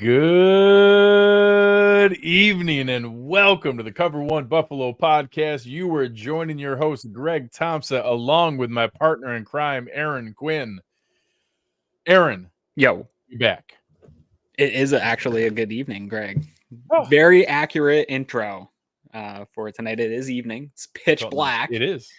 Good evening and welcome to the Cover One Buffalo podcast. You are joining your host, Greg Tompsett, along with my partner in crime, Aaron Quinn. Aaron, Yo, you're back. it is actually a good evening, Greg. Oh. Very accurate intro for tonight. It is evening. It's pitch black. It is.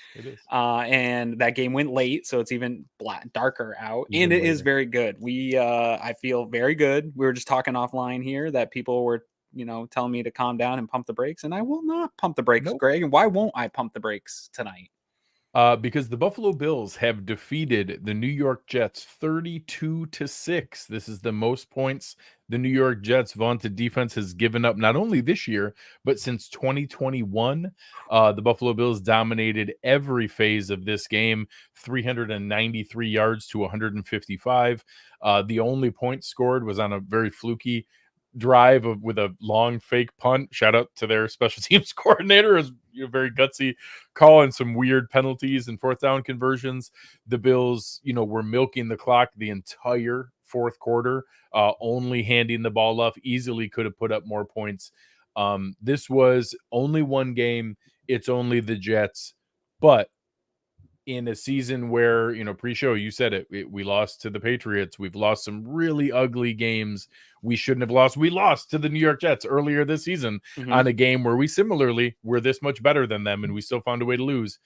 And that game went late, so it's even darker out. Even and it later. is very good. I feel very good. We were just talking offline here that people were, telling me to calm down and pump the brakes, and I will not pump the brakes, Nope. Greg. And why won't I pump the brakes tonight? Because the Buffalo Bills have defeated the New York Jets 32-6. This is the most points the New York Jets' vaunted defense has given up not only this year, but since 2021. The Buffalo Bills dominated every phase of this game, 393 yards to 155. The only point scored was on a very fluky drive with a long fake punt. Shout out to their special teams coordinator, is very gutsy call and some weird penalties and fourth down conversions. The Bills, were milking the clock the entire fourth quarter, only handing the ball off. Easily could have put up more points. This was only one game. It's only the Jets, but in a season where, pre-show, you said it, we lost to the Patriots. We've lost some really ugly games we shouldn't have lost. We lost to the New York Jets earlier this season on a game where we similarly were this much better than them, and we still found a way to lose.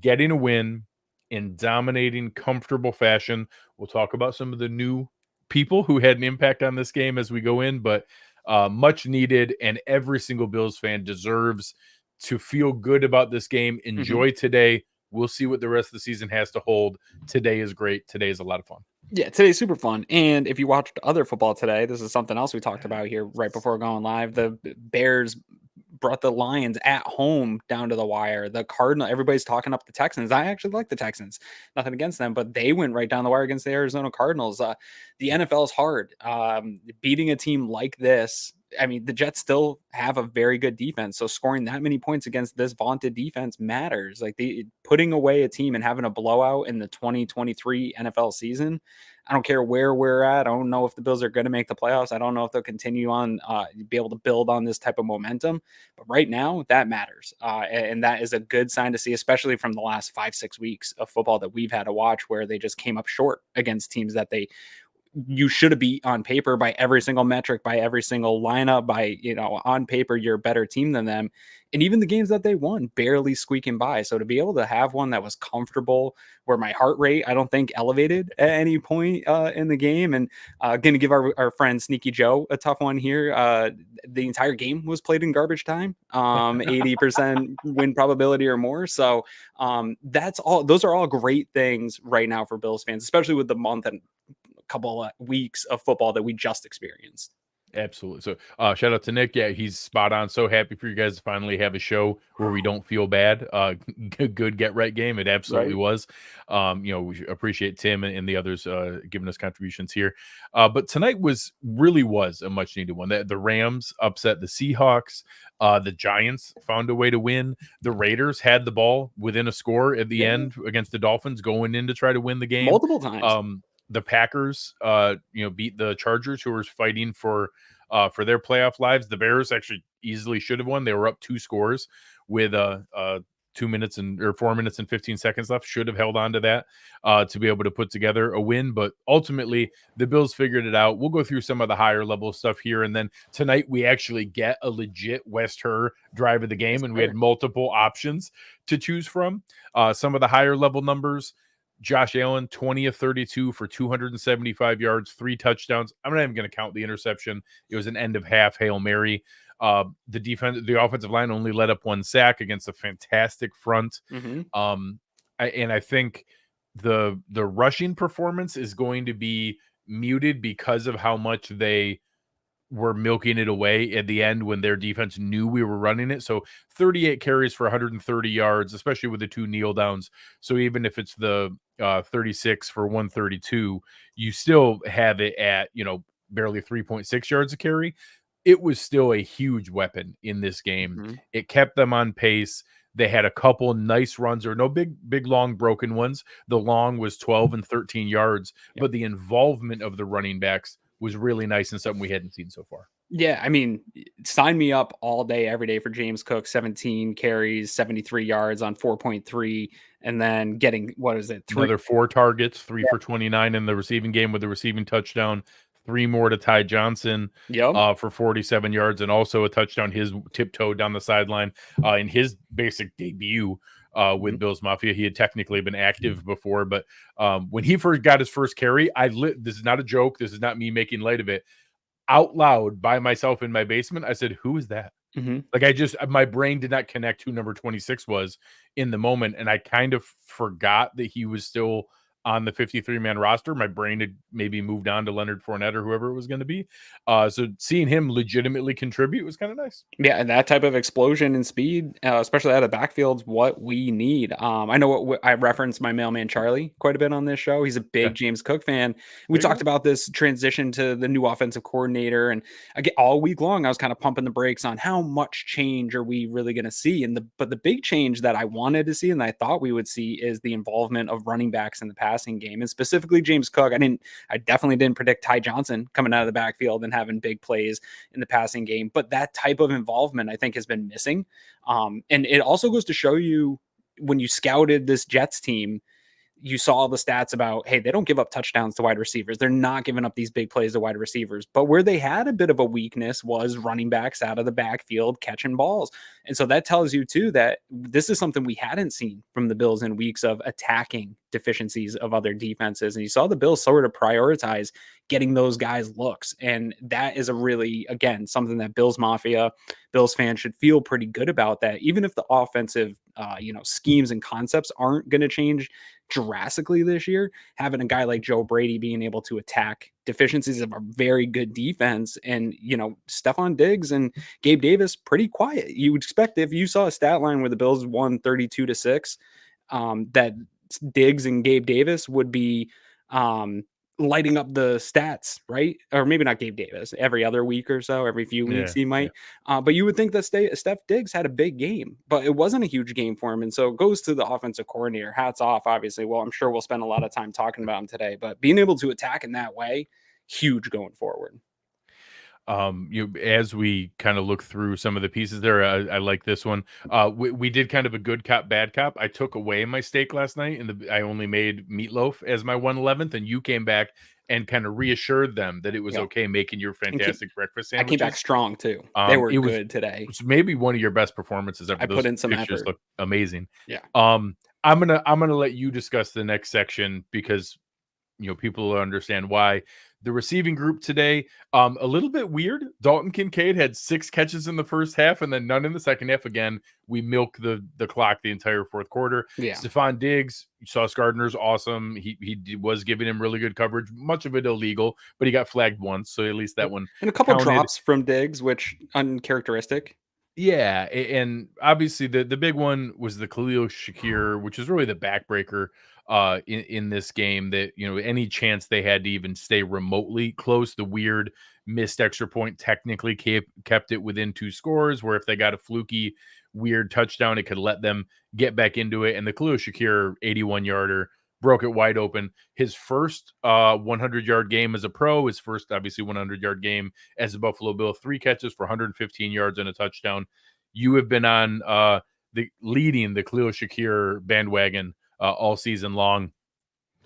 Getting a win in dominating, comfortable fashion. We'll talk about some of the new people who had an impact on this game as we go in, but much needed, and every single Bills fan deserves to feel good about this game. Enjoy today. We'll see what the rest of the season has to hold. Today is great. Today is a lot of fun. Yeah, today's super fun. And if you watched other football today, this is something else we talked about here right before going live. The Bears brought the Lions at home down to the wire. The Cardinals, everybody's talking up the Texans. I actually like the Texans. Nothing against them, but they went right down the wire against the Arizona Cardinals. The NFL is hard. Beating a team like this, I mean, the Jets still have a very good defense. So scoring that many points against this vaunted defense matters. Like putting away a team and having a blowout in the 2023 NFL season. I don't care where we're at. I don't know if the Bills are going to make the playoffs. I don't know if they'll continue on, be able to build on this type of momentum. But right now, that matters. And that is a good sign to see, especially from the last 5-6 weeks of football that we've had to watch, where they just came up short against teams that you should have beat on paper by every single metric, by every single lineup, by, on paper, you're a better team than them. And even the games that they won, barely squeaking by. So to be able to have one that was comfortable, where my heart rate, I don't think elevated at any point in the game. And going to give our friend Sneaky Joe a tough one here. The entire game was played in garbage time, 80% win probability or more. So that's all. Those are all great things right now for Bills fans, especially with the month and couple of weeks of football that we just experienced. Absolutely. So shout out to Nick. Yeah, he's spot on. So happy for you guys to finally have a show where we don't feel bad. Good get right game. It absolutely was. We appreciate Tim and the others giving us contributions here. But tonight really was a much needed one. The Rams upset the Seahawks. The Giants found a way to win. The Raiders had the ball within a score at the end against the Dolphins, going in to try to win the game multiple times. The Packers, beat the Chargers, who were fighting for their playoff lives. The Bears actually easily should have won. They were up 2 scores with 4 minutes and 15 seconds left. Should have held on to that to be able to put together a win. But ultimately, the Bills figured it out. We'll go through some of the higher level stuff here. And then tonight, we actually get a legit Herr drive of the game, and we had multiple options to choose from. Some of the higher level numbers. Josh Allen, 20 of 32 for 275 yards, 3 touchdowns. I'm not even going to count the interception. It was an end of half Hail Mary. The offensive line only let up 1 sack against a fantastic front. I think the rushing performance is going to be muted because of how much they were milking it away at the end when their defense knew we were running it. So 38 carries for 130 yards, especially with the 2 kneel downs. So even if it's the 36 for 132, you still have it at, barely 3.6 yards a carry. It was still a huge weapon in this game. It kept them on pace. They had a couple nice runs, or no big, long broken ones. The long was 12 and 13 yards, but the involvement of the running backs was really nice and something we hadn't seen so far. Yeah, I mean, sign me up all day, every day for James Cook. 17 carries, 73 yards on 4.3, and then getting what is it? Another 4 targets, 3 for 29 in the receiving game with a receiving touchdown, 3 more to Ty Johnson Yep. for 47 yards, and also a touchdown. His tiptoe down the sideline in his basic debut with Bills Mafia. He had technically been active before, but when he first got his first carry, this is not a joke. This is not me making light of it. Out loud by myself in my basement, I said, "Who is that?" Like my brain did not connect who number 26 was in the moment, and I kind of forgot that he was still on the 53-man roster. My brain had maybe moved on to Leonard Fournette or whoever it was going to be. So seeing him legitimately contribute was kind of nice. Yeah, and that type of explosion and speed, especially out of the backfield's what we need. I know I referenced my mailman Charlie quite a bit on this show. He's a big James Cook fan. We talked about this transition to the new offensive coordinator, and again, all week long, I was kind of pumping the brakes on how much change are we really going to see. But the big change that I wanted to see and I thought we would see is the involvement of running backs in the passing game, and specifically James Cook. I definitely didn't predict Ty Johnson coming out of the backfield and having big plays in the passing game, but that type of involvement I think has been missing. And it also goes to show you, when you scouted this Jets team, you saw the stats about, hey, they don't give up touchdowns to wide receivers. They're not giving up these big plays to wide receivers. But where they had a bit of a weakness was running backs out of the backfield catching balls. And so that tells you, too, that this is something we hadn't seen from the Bills in weeks of attacking deficiencies of other defenses. And you saw the Bills sort of prioritize getting those guys looks. And that is a really, again, something that Bills Mafia, Bills fans should feel pretty good about, that even if the offensive schemes and concepts aren't going to change drastically this year, having a guy like Joe Brady being able to attack deficiencies of a very good defense, and Stefon Diggs and Gabe Davis pretty quiet. You would expect, if you saw a stat line where the Bills won 32-6, that Diggs and Gabe Davis would be lighting up the stats, right? Or maybe not Gabe Davis, every other week or so, every few weeks he might. But you would think that Steph Diggs had a big game, but it wasn't a huge game for him. And so it goes to the offensive coordinator. Hats off, obviously. Well, I'm sure we'll spend a lot of time talking about him today, but being able to attack in that way, huge going forward. As we kind of look through some of the pieces there, I like this one. We did kind of a good cop, bad cop. I took away my steak last night, and I only made meatloaf as my 1/11th, and you came back and kind of reassured them that it was okay making your fantastic breakfast sandwiches. I came back strong too. They were good today. It was maybe one of your best performances ever. I put in some effort. Look amazing. Yeah. I'm gonna let you discuss the next section, because people will understand why. The receiving group today, a little bit weird. Dalton Kincaid had 6 catches in the first half and then none in the second half. Again, we milk the clock the entire fourth quarter. Yeah. Stefon Diggs, Sauce Gardner's awesome. He was giving him really good coverage, much of it illegal, but he got flagged once, so at least that one. And a couple drops from Diggs, which uncharacteristic. Yeah, and obviously the big one was the Khalil Shakir, which is really the backbreaker in this game, that any chance they had to even stay remotely close, the weird missed extra point technically kept it within 2 scores, where if they got a fluky weird touchdown, it could let them get back into it. And the Khalil Shakir 81-yarder broke it wide open. His first 100-yard game as a pro, his first obviously 100-yard game as a Buffalo Bill, 3 catches for 115 yards and a touchdown. You have been on leading the Khalil Shakir bandwagon all season long.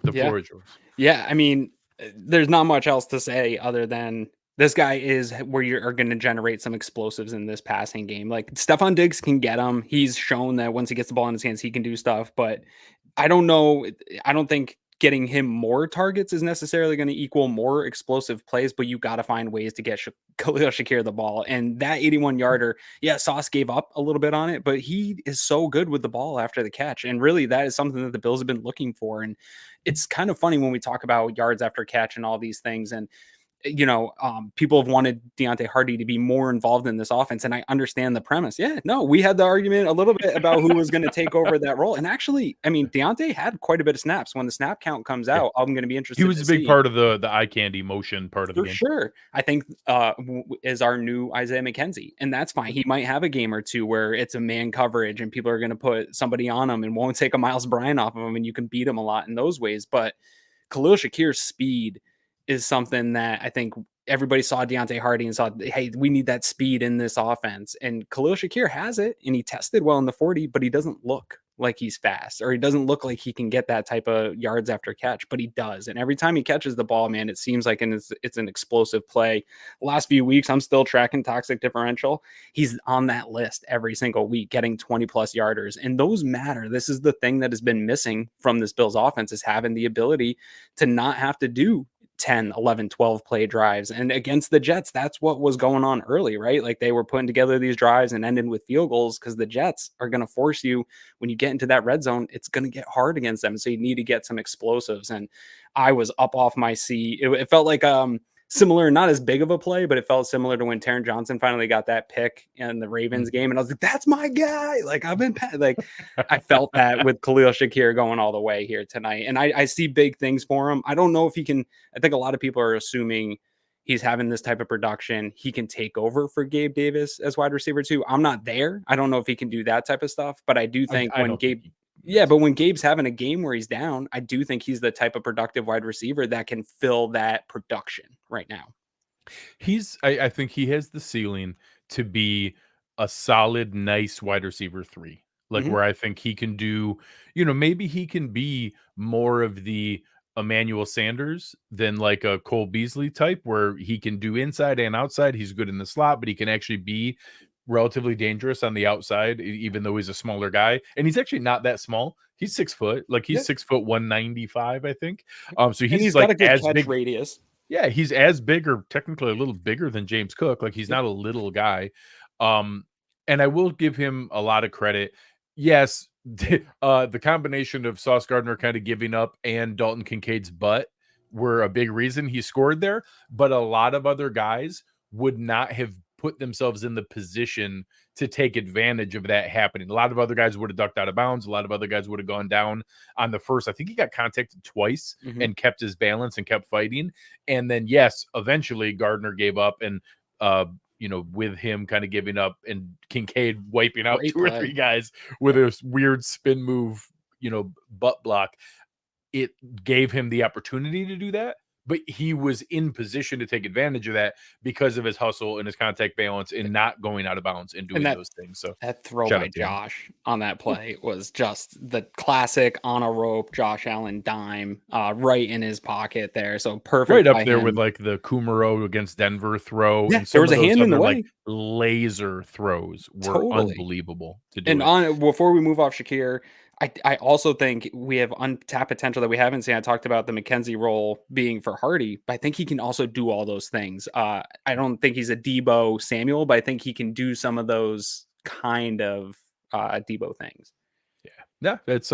The floor is yours. Yeah, I mean, there's not much else to say other than this guy is where you are going to generate some explosives in this passing game. Like, Stefon Diggs can get him. He's shown that once he gets the ball in his hands, he can do stuff. But I don't know. I don't think getting him more targets is necessarily going to equal more explosive plays, but you got to find ways to get Khalil Shakir the ball. And that 81-yarder, Sauce gave up a little bit on it, but he is so good with the ball after the catch. And really, that is something that the Bills have been looking for. And it's kind of funny when we talk about yards after catch and all these things. And people have wanted Deontay Hardy to be more involved in this offense, and I understand the premise. We had the argument a little bit about who was going to take over that role, and actually, I mean, Deontay had quite a bit of snaps. When the snap count comes out, I'm going to be interested. He was a big part of the eye candy motion part of the game. For sure. I think is our new Isaiah McKenzie, and that's fine. He might have a game or two where it's a man coverage and people are going to put somebody on him and won't take a Miles Bryant off of him, and you can beat him a lot in those ways. But Khalil Shakir's speed is something that I think everybody saw Deontay Hardy and saw, hey, we need that speed in this offense. And Khalil Shakir has it, and he tested well in the 40, but he doesn't look like he's fast, or he doesn't look like he can get that type of yards after catch, but he does. And every time he catches the ball, man, it seems like it's an explosive play. Last few weeks, I'm still tracking toxic differential. He's on that list every single week, getting 20 plus yarders. And those matter. This is the thing that has been missing from this Bills offense, is having the ability to not have to do 10, 11, 12 play drives. And against the Jets, that's what was going on early, right? Like they were putting together these drives and ending with field goals, because the Jets are going to force you, when you get into that red zone, it's going to get hard against them. So you need to get some explosives. And I was up off my seat. It felt like similar, not as big of a play, but it felt similar to when Taron Johnson finally got that pick in the Ravens game. And I was like, that's my guy. Like I felt that with Khalil Shakir going all the way here tonight. And I see big things for him. I don't know if he can. I think a lot of people are assuming he's having this type of production, he can take over for Gabe Davis as wide receiver too. I'm not there. I don't know if he can do that type of stuff, but I do think I when don't Gabe, think yeah, but when Gabe's having a game where he's down, I do think he's the type of productive wide receiver that can fill that production right now. I think he has the ceiling to be a solid, nice wide receiver 3. Like, Mhm. where I think he can do, maybe he can be more of the Emmanuel Sanders than like a Cole Beasley type, where he can do inside and outside. He's good in the slot, but he can actually be relatively dangerous on the outside, even though he's a smaller guy. And he's actually not that small. He's 6 foot, like he's Yeah. 6 foot 195, I think. So And he's he's got like a good as catch big. radius. Yeah, he's as big, or technically a little bigger than James Cook. Like, he's Yep. not a little guy. Um, and I will give him a lot of credit. Yes, the combination of Sauce Gardner kind of giving up and Dalton Kincaid's butt were a big reason he scored there. But a lot of other guys would not have put themselves in the position to take advantage of that happening. A lot of other guys would have ducked out of bounds. A lot of other guys would have gone down on the first. I think he got contacted twice Mhm. and kept his balance and kept fighting. And then, yes, eventually Gardner gave up, and with him kind of giving up and Kincaid wiping out Great 2 or play. 3 guys with a weird spin move, butt block, it gave him the opportunity to do that. But he was in position to take advantage of that because of his hustle and his contact balance and not going out of bounds and And doing those things. So that throw shout by out to him. Josh on that play was just the classic on a rope Josh Allen dime, right in his pocket there. So perfect Right up by there with him. like the Kumaro against Denver throw, Yeah, and there some was of a those hand in the other like way. laser throws were Totally. unbelievable to do And it. on before we move off Shakir, I also think we have untapped potential that we haven't seen. I talked about the McKenzie role being for Hardy, but I think he can also do all those things. I don't think he's a Debo Samuel, but I think he can do some of those kind of Debo things. Yeah, that's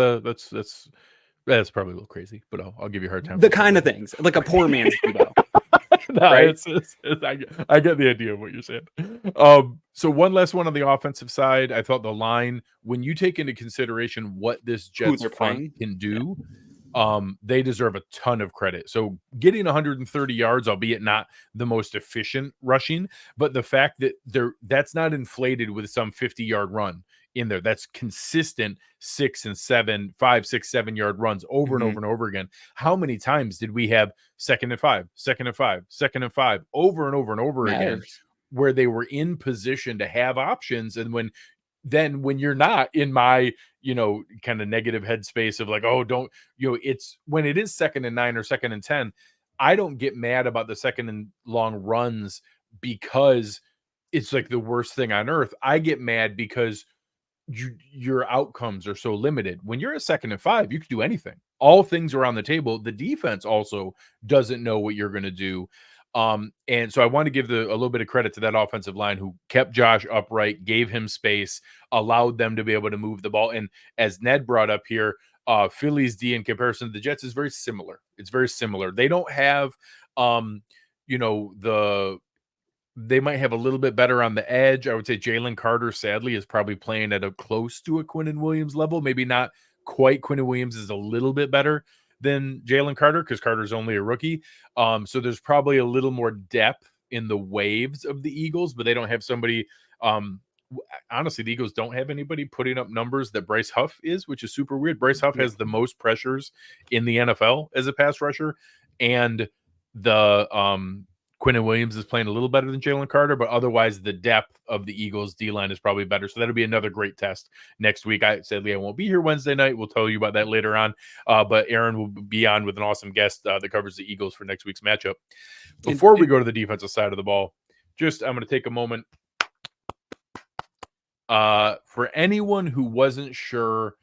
probably a little crazy, but I'll give you a hard time The for saying kind of that. things, like a poor man's Debo, No, right? I get the idea of what you're saying. So one last one on the offensive side. I thought the line, when you take into consideration what this Who Jets they're front playing. can Yeah. do, they deserve a ton of credit. So getting 130 yards, albeit not the most efficient rushing, but the fact that that's not inflated with some 50-yard run in there. That's consistent 6 and 7, 5, 6, 7 yard runs over and over Mhm. and over again. How many times did we have 2nd and 5, 2nd and 5, 2nd and 5 over and over and over again, Matters. where they were in position to have options? And when you're not in my, kind of negative headspace of like, oh, don't, it's when it is 2nd and 9 or 2nd and 10, I don't get mad about the second and long runs because it's like the worst thing on earth. I get mad because your outcomes are so limited. When you're a 2nd and 5, you can do anything. All things are on the table. The defense also doesn't know what you're going to do. And so I want to give a little bit of credit to that offensive line who kept Josh upright, gave him space, allowed them to be able to move the ball. And as Ned brought up here, Philly's D in comparison to the Jets is very similar. It's very similar. They don't have, the they might have a little bit better on the edge. I would say Jalen Carter, sadly, is probably playing at a close to a Quinnen Williams level. Maybe not quite. Quinnen Williams is a little bit better than Jalen Carter because Carter's only a rookie. So there's probably a little more depth in the waves of the Eagles, but they don't have somebody. Honestly, the Eagles don't have anybody putting up numbers that Bryce Huff is, which is super weird. Bryce Huff Yeah. has the most pressures in the NFL as a pass rusher, and Quinnen Williams is playing a little better than Jalen Carter, but otherwise the depth of the Eagles D-line is probably better. So that'll be another great test next week. Sadly, I won't be here Wednesday night. We'll tell you about that later on. But Aaron will be on with an awesome guest that covers the Eagles for next week's matchup. Before we go to the defensive side of the ball, I'm going to take a moment. For anyone who wasn't sure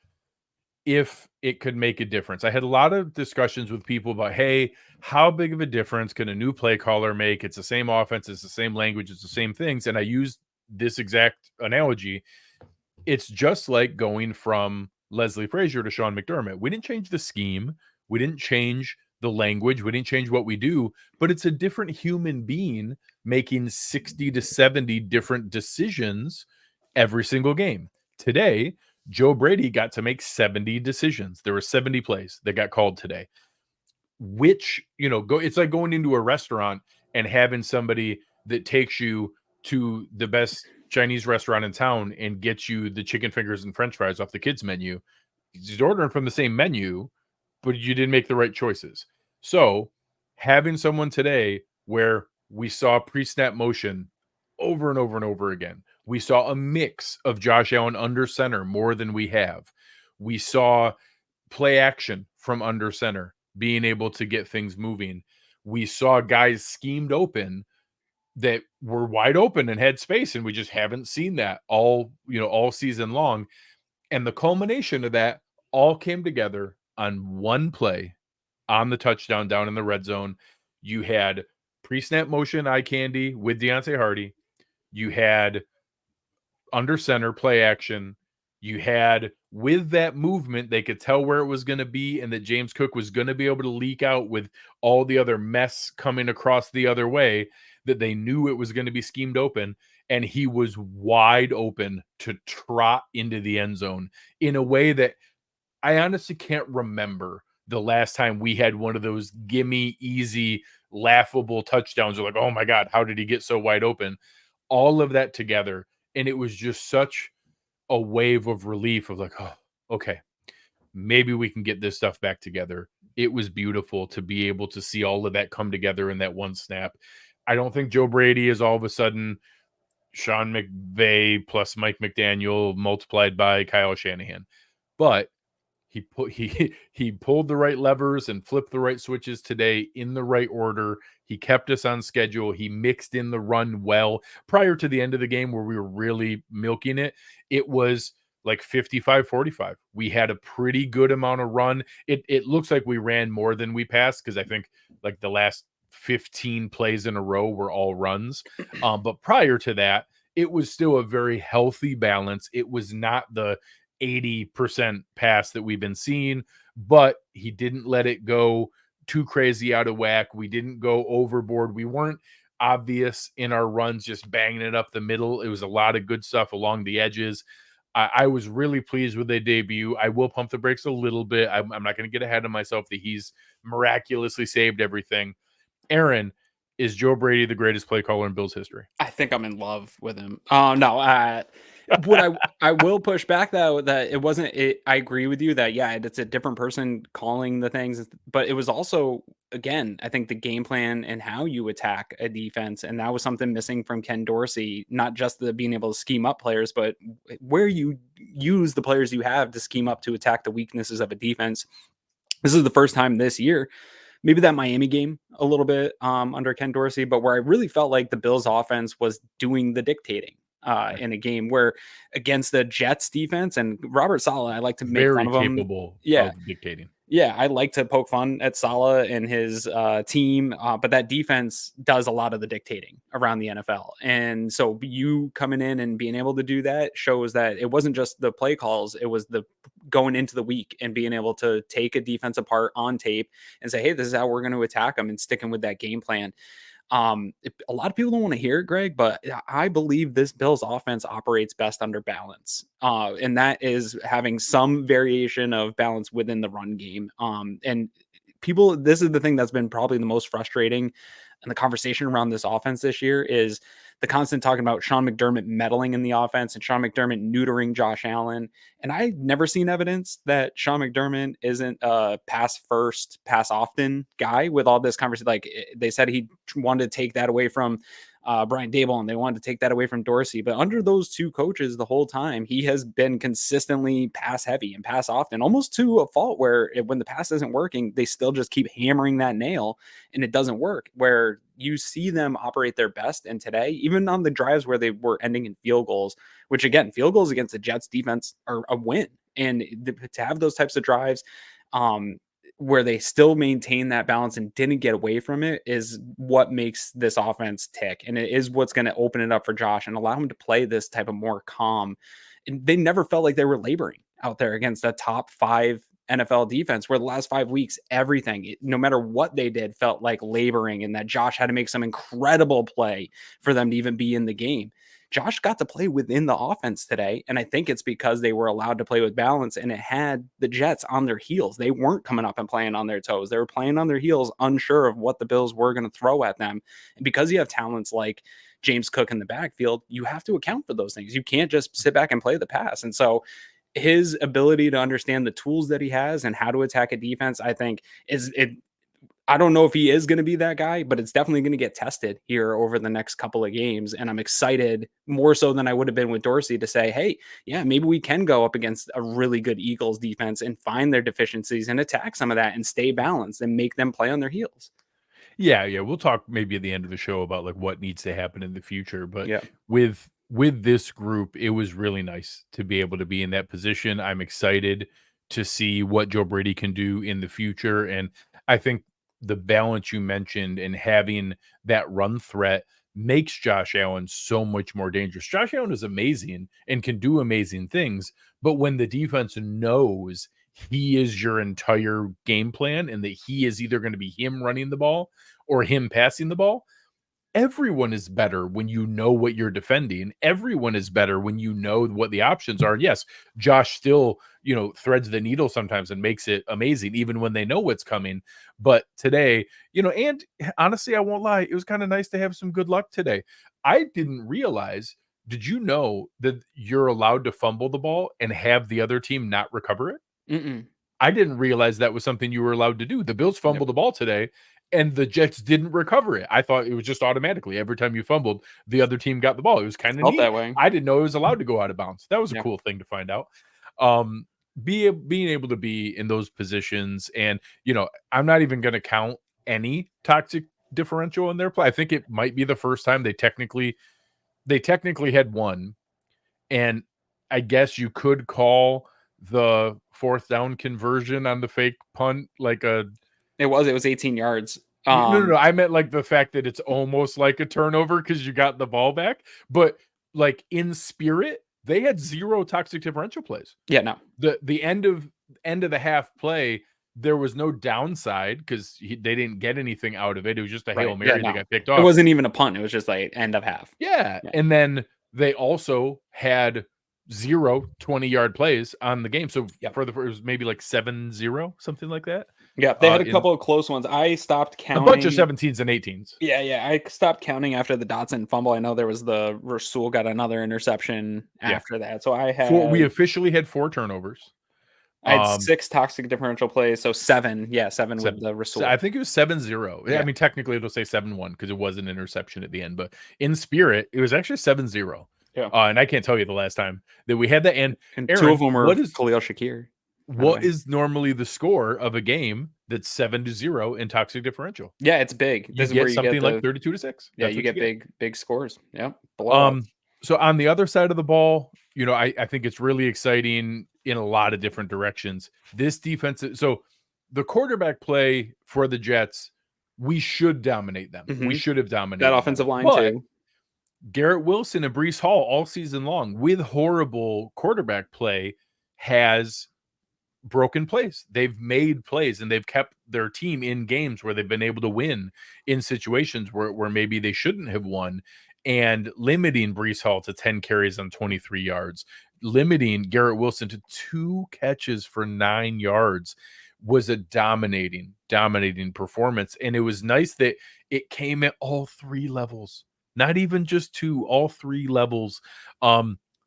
if it could make a difference, I had a lot of discussions with people about, hey, how big of a difference can a new play caller make? It's the same offense, it's the same language, it's the same things. And I used this exact analogy. It's just like going from Leslie Frazier to Sean McDermott. We didn't change the scheme. We didn't change the language. We didn't change what we do, but it's a different human being making 60 to 70 different decisions every single game. Today, Joe Brady got to make 70 decisions. There were 70 plays that got called today. Which, it's like going into a restaurant and having somebody that takes you to the best Chinese restaurant in town and gets you the chicken fingers and French fries off the kids' menu. He's ordering from the same menu, but you didn't make the right choices. So having someone today where we saw pre-snap motion over and over and over again, we saw a mix of Josh Allen under center more than we have. We saw play action from under center, being able to get things moving. We saw guys schemed open that were wide open and had space, and we just haven't seen that all season long. And the culmination of that all came together on one play on the touchdown down in the red zone. You had pre-snap motion eye candy with Deontay Hardy. You had under center play action. You had, with that movement, they could tell where it was going to be and that James Cook was going to be able to leak out with all the other mess coming across the other way, that they knew it was going to be schemed open, and he was wide open to trot into the end zone in a way that I honestly can't remember the last time we had one of those gimme, easy, laughable touchdowns. We're like, oh my God, how did he get so wide open? All of that together. And it was just such a wave of relief of like, oh, okay, maybe we can get this stuff back together. It was beautiful to be able to see all of that come together in that one snap. I don't think Joe Brady is all of a sudden Sean McVay plus Mike McDaniel multiplied by Kyle Shanahan, but he pulled the right levers and flipped the right switches today in the right order. He kept us on schedule. He mixed in the run well. Prior to the end of the game where we were really milking it, it was like 55-45. We had a pretty good amount of run. It looks like we ran more than we passed, because I think like the last 15 plays in a row were all runs. But prior to that, it was still a very healthy balance. It was not the 80% pass that we've been seeing, but he didn't let it go too crazy out of whack. We didn't go overboard. We weren't obvious in our runs, just banging it up the middle. It was a lot of good stuff along the edges. I was really pleased with their debut. I will pump the brakes a little bit. I'm not going to get ahead of myself that he's miraculously saved everything. Aaron, is Joe Brady the greatest play caller in Bills history? I think I'm in love with him. No, what I will push back though, that it wasn't it. I agree with you that, yeah, it's a different person calling the things, but it was also, again, I think the game plan and how you attack a defense. And that was something missing from Ken Dorsey, not just the being able to scheme up players, but where you use the players you have to scheme up to attack the weaknesses of a defense. This is the first time this year, maybe that Miami game a little bit under Ken Dorsey, but where I really felt like the Bills offense was doing the dictating in a game where against the Jets defense, and Robert Saleh, I like to make very fun of him. capable Yeah. of dictating. Yeah, I like to poke fun at Saleh and his team, but that defense does a lot of the dictating around the NFL. And so you coming in and being able to do that shows that it wasn't just the play calls, it was the going into the week and being able to take a defense apart on tape and say, hey, this is how we're going to attack them, and sticking with that game plan. A lot of people don't want to hear it, Greg, but I believe this Bills offense operates best under balance. And that is having some variation of balance within the run game. And people, this is the thing that's been probably the most frustrating and the conversation around this offense this year is the constant talking about Sean McDermott meddling in the offense and Sean McDermott neutering Josh Allen. And I've never seen evidence that Sean McDermott isn't a pass first, pass often guy with all this conversation. Like they said, he wanted to take that away from Brian Dable, and they wanted to take that away from Dorsey. But under those two coaches the whole time, he has been consistently pass heavy and pass often, almost to a fault where when the pass isn't working, they still just keep hammering that nail and it doesn't work. Where you see them operate their best. And today, even on the drives where they were ending in field goals, which again, field goals against the Jets defense are a win. And to have those types of drives, where they still maintain that balance and didn't get away from it is what makes this offense tick. And it is what's going to open it up for Josh and allow him to play this type of more calm. And they never felt like they were laboring out there against a top 5 NFL defense, where the last 5 weeks, everything, no matter what they did, felt like laboring, and that Josh had to make some incredible play for them to even be in the game. Josh got to play within the offense today, and I think it's because they were allowed to play with balance, and it had the Jets on their heels. They weren't coming up and playing on their toes. They were playing on their heels, unsure of what the Bills were going to throw at them. And because you have talents like James Cook in the backfield, you have to account for those things. You can't just sit back and play the pass. And so his ability to understand the tools that he has and how to attack a defense, I think I don't know if he is going to be that guy, but it's definitely going to get tested here over the next couple of games. And I'm excited more so than I would have been with Dorsey to say, hey, yeah, maybe we can go up against a really good Eagles defense and find their deficiencies and attack some of that and stay balanced and make them play on their heels. Yeah. We'll talk maybe at the end of the show about like what needs to happen in the future. But Yeah. with this group, it was really nice to be able to be in that position. I'm excited to see what Joe Brady can do in the future. And I think the balance you mentioned and having that run threat makes Josh Allen so much more dangerous. Josh Allen is amazing and can do amazing things, but when the defense knows he is your entire game plan and that he is either going to be him running the ball or him passing the ball, everyone is better when you know what you're defending. Everyone is better when you know what the options are. And yes, Josh still, threads the needle sometimes and makes it amazing, even when they know what's coming. But today, and honestly, I won't lie, it was kind of nice to have some good luck today. I didn't realize, did you know that you're allowed to fumble the ball and have the other team not recover it? Mm-mm. I didn't realize that was something you were allowed to do. The Bills fumbled the ball today, and the Jets didn't recover it. I thought it was just automatically. Every time you fumbled, the other team got the ball. It was kind of neat. That way. I didn't know it was allowed to go out of bounds. That was a cool thing to find out. Being able to be in those positions, and I'm not even going to count any toxic differential in their play. I think it might be the first time they technically had one, and I guess you could call the 4th down conversion on the fake punt like a It was 18 yards. No. I meant like the fact that it's almost like a turnover because you got the ball back. But like in spirit, they had 0 toxic differential plays. Yeah, no. The end of the half play, there was no downside because they didn't get anything out of it. It was just a Hail Mary. They got picked off. It wasn't even a punt. It was just like end of half. Yeah. And then they also had 0 20-yard plays on the game. So it was maybe like 7-0, something like that. Yeah, they had a couple of close ones. I stopped counting. A bunch of 17s and 18s. Yeah. I stopped counting after the Dawson fumble. I know there was the Rasul got another interception after that. So we officially had 4 turnovers. I had 6 toxic differential plays. So 7. Yeah, 7 with the Rasul. I think it was 7-0. Yeah. I mean, technically it'll say 7-1 because it was an interception at the end. But in spirit, it was actually 7-0. Yeah. And I can't tell you the last time that we had that. And Aaron, 2 of them were Khalil Shakir. What is normally the score of a game that's 7-0 in toxic differential? Yeah, it's big. This is where you something like 32-6. Yeah, you get big scores. Yeah. So on the other side of the ball, I think it's really exciting in a lot of different directions. This defense, so the quarterback play for the Jets, we should dominate them. Mm-hmm. We should have dominated that offensive line too. Garrett Wilson and Breece Hall all season long with horrible quarterback play has broken plays. They've made plays and they've kept their team in games where they've been able to win in situations where maybe they shouldn't have won, and limiting Breece Hall to 10 carries on 23 yards, limiting Garrett Wilson to 2 catches for 9 yards. was a dominating performance. And it was nice that it came at all three levels, not even just two, all three levels.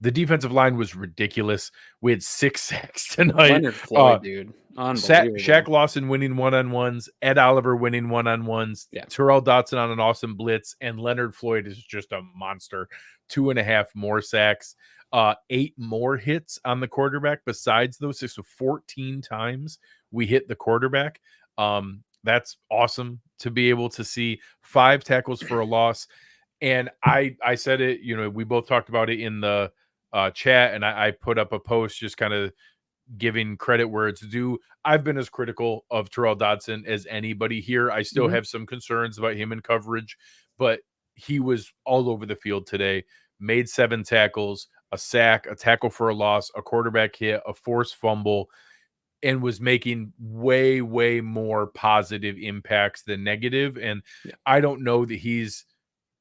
The defensive line was ridiculous. We had 6 sacks tonight. Leonard Floyd, dude. Unbelievable. Shaq Lawson winning one-on-ones, Ed Oliver winning one-on-ones, Terrel Dotson on an awesome blitz, and Leonard Floyd is just a monster. 2.5 more sacks, 8 more hits on the quarterback besides those 6. So 14 times we hit the quarterback. That's awesome to be able to see. 5 tackles for a loss. And I said it, we both talked about it in the chat, and I put up a post just kind of giving credit where it's due. I've been as critical of Terrell Dodson as anybody here. I still have some concerns about him in coverage, but he was all over the field today, made 7 tackles, a sack, a tackle for a loss, a quarterback hit, a forced fumble, and was making way, way more positive impacts than negative. And I don't know that he's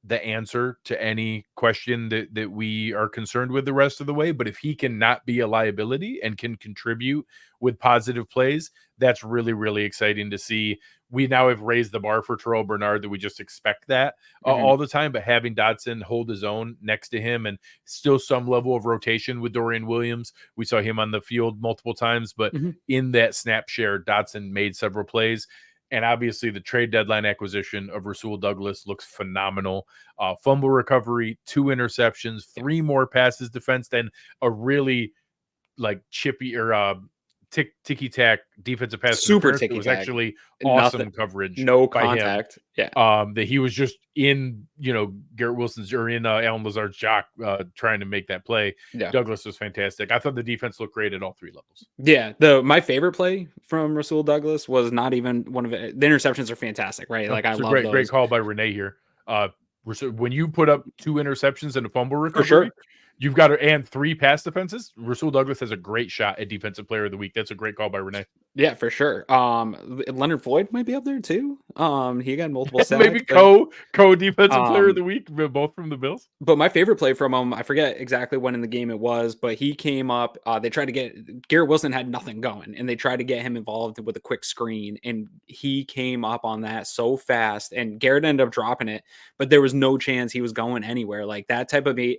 the answer to any question that we are concerned with the rest of the way. But if he can not be a liability and can contribute with positive plays, that's really, really exciting to see. We now have raised the bar for Terrell Bernard, that we just expect that all the time, but having Dodson hold his own next to him, and still some level of rotation with Dorian Williams. We saw him on the field multiple times, but in that snap share, Dodson made several plays. And obviously the trade deadline acquisition of Rasul Douglas looks phenomenal. Fumble recovery, 2 interceptions, 3 more passes defense, and a really chippy or ticky-tack defensive pass. Super ticky-tack. It was actually awesome coverage. No contact. Yeah. That he was just in, Garrett Wilson's or in Alan Lazard's jock trying to make that play. Yeah. Douglas was fantastic. I thought the defense looked great at all 3 levels. Yeah. My favorite play from Rasul Douglas was not even one of it. The interceptions are fantastic, right? I love those. Great call by Renee here. When you put up 2 interceptions and a fumble recovery, you've got and 3 pass defenses. Rasul Douglas has a great shot at Defensive Player of the Week. That's a great call by Renee. Yeah, for sure. Leonard Floyd might be up there too. He got multiple sacks. Maybe co Defensive Player of the Week, both from the Bills. But my favorite play from him, I forget exactly when in the game it was, but he came up. They tried to get Garrett Wilson had nothing going, and they tried to get him involved with a quick screen, and he came up on that so fast, and Garrett ended up dropping it, but there was no chance he was going anywhere. Like that type of the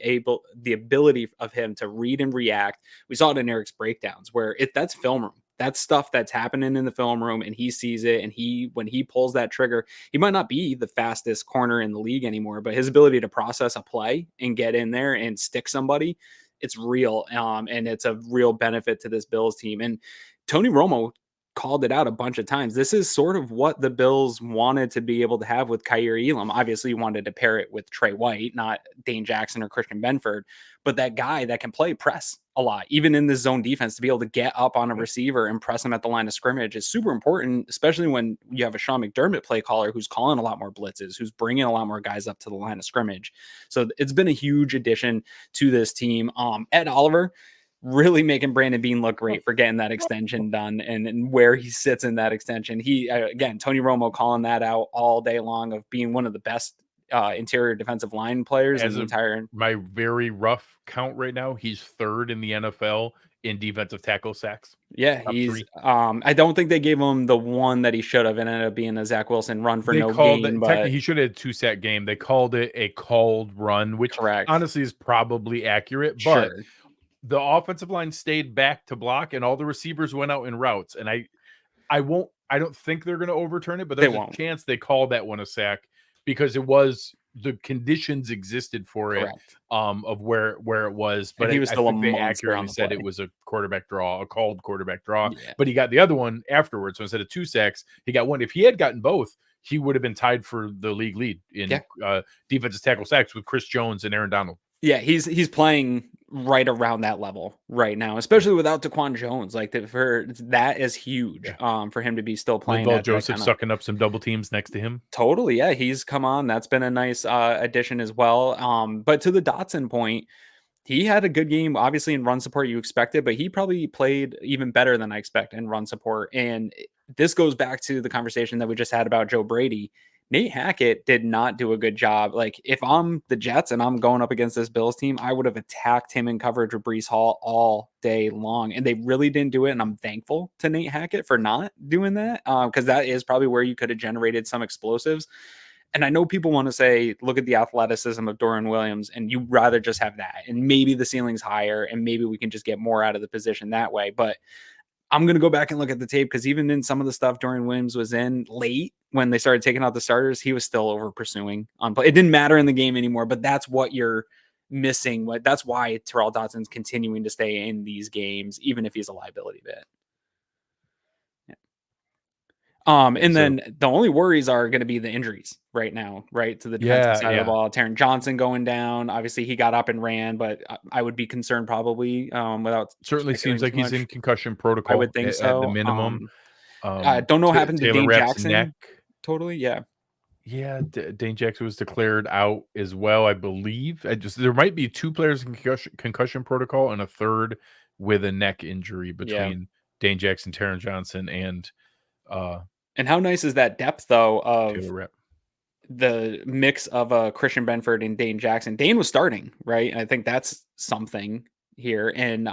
ability of him to read and react. We saw it in Eric's breakdowns where that's film room. That's stuff that's happening in the film room, and he sees it. And when he pulls that trigger, he might not be the fastest corner in the league anymore, but his ability to process a play and get in there and stick somebody, it's real. And it's a real benefit to this Bills team. And Tony Romo called it out a bunch of times. This is sort of what the Bills wanted to be able to have with Kaiir Elam. Obviously, you wanted to pair it with Trey White, not Dane Jackson or Christian Benford, but that guy that can play press a lot, even in this zone defense, to be able to get up on a receiver and press him at the line of scrimmage is super important, especially when you have a Sean McDermott play caller who's calling a lot more blitzes, who's bringing a lot more guys up to the line of scrimmage. So it's been a huge addition to this team. Ed Oliver really making Brandon Beane look great for getting that extension done and where he sits in that extension. He, again, Tony Romo calling that out all day long of being one of the best interior defensive line players in the entire. My very rough count right now, he's 3rd in the NFL in defensive tackle sacks. Yeah, he's. I don't think they gave him the one that he should have, and ended up being a Zach Wilson run for no gain. But he should have had a 2-sack game. They called it a called run, which honestly is probably accurate. But the offensive line stayed back to block, and all the receivers went out in routes. And I don't think they're going to overturn it, but there's a chance they call that one a sack, because it was the conditions existed for it of where it was. But he was still they accurately said it was a quarterback draw, a called quarterback draw. Yeah. But he got the other one afterwards. So instead of 2 sacks, he got 1. If he had gotten both, he would have been tied for the league lead in defensive tackle sacks with Chris Jones and Aaron Donald. Yeah, he's playing right around that level right now, especially without Daquan Jones. That is huge for him to be still playing. Linval Joseph sucking up some double teams next to him. Totally, yeah, he's come on. That's been a nice addition as well. But to the Dotson point, he had a good game, obviously in run support you expected, but he probably played even better than I expect in run support. And this goes back to the conversation that we just had about Joe Brady. Nate Hackett did not do a good job. Like, if I'm the Jets and I'm going up against this Bills team, I would have attacked him in coverage with Breece Hall all day long. And they really didn't do it. And I'm thankful to Nate Hackett for not doing that, because that is probably where you could have generated some explosives. And I know people want to say, look at the athleticism of Dorian Williams, and you rather just have that. And maybe the ceiling's higher, and maybe we can just get more out of the position that way. But I'm going to go back and look at the tape, because even in some of the stuff Dorian Williams was in late when they started taking out the starters, he was still over pursuing on play. It didn't matter in the game anymore, but that's what you're missing. That's why Terrell Dotson's continuing to stay in these games, even if he's a liability bit. And then the only worries are going to be the injuries right now, right? To the defensive side of the ball. Taron Johnson going down. Obviously, he got up and ran, but I would be concerned probably without. Certainly seems like he's in concussion protocol. I would think so. At the minimum. I don't know what happened to Dane Jackson. Neck. Totally, yeah. Yeah, Dane Jackson was declared out as well, I believe. There might be 2 players in concussion protocol and a third with a neck injury between Dane Jackson, Taron Johnson, and how nice is that depth, though, of the mix of Christian Benford and Dane Jackson? Dane was starting, right? And I think that's something here. And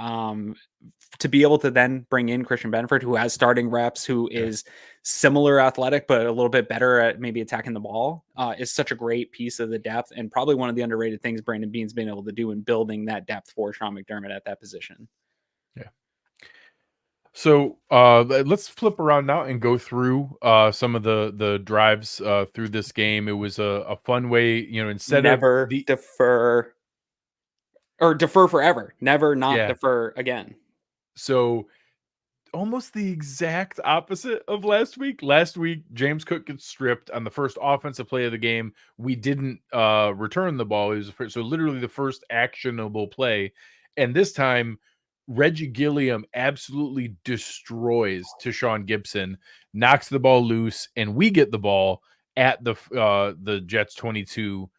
to be able to then bring in Christian Benford, who has starting reps, who is similar athletic, but a little bit better at maybe attacking the ball, is such a great piece of the depth, and probably one of the underrated things Brandon Beane's been able to do in building that depth for Sean McDermott at that position. Yeah. So let's flip around now and go through some of the drives through this game. It was a fun way, instead never of defer forever, never not defer again. So almost the exact opposite of last week. Last week, James Cook gets stripped on the first offensive play of the game. We didn't return the ball. It was so literally the first actionable play. And this time, Reggie Gilliam absolutely destroys Tashawn Gibson, knocks the ball loose, and we get the ball at the Jets 22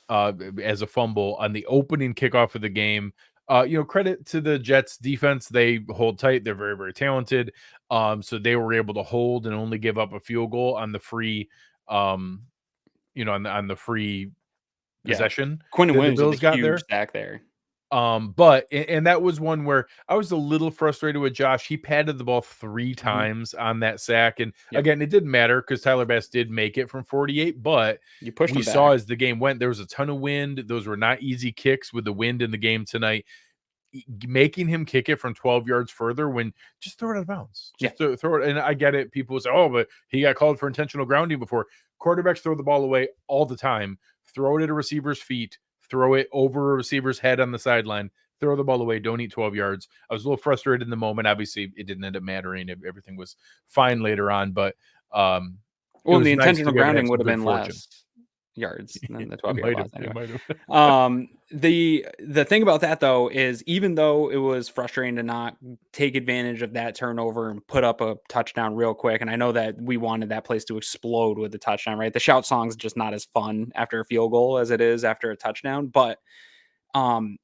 as a fumble on the opening kickoff of the game. Credit to the Jets defense. They hold tight. They're very, very talented. So they were able to hold and only give up a field goal on the free, on the free possession. Quinnen Williams with a huge stack there. But that was one where I was a little frustrated with Josh. He patted the ball 3 times on that sack. And again, it didn't matter because Tyler Bass did make it from 48, but we saw as the game went, there was a ton of wind. Those were not easy kicks with the wind in the game tonight. Making him kick it from 12 yards further, when just throw it out of bounds. Just throw it. And I get it. People say, oh, but he got called for intentional grounding before. Quarterbacks throw the ball away all the time. Throw it at a receiver's feet. Throw it over a receiver's head on the sideline, throw the ball away, don't eat 12 yards. I was a little frustrated in the moment. Obviously, it didn't end up mattering. Everything was fine later on, but the intentional grounding would have been less yards than the 12 yards. Anyway. The thing about that, though, is even though it was frustrating to not take advantage of that turnover and put up a touchdown real quick, and I know that we wanted that place to explode with the touchdown, right? The shout song's just not as fun after a field goal as it is after a touchdown, but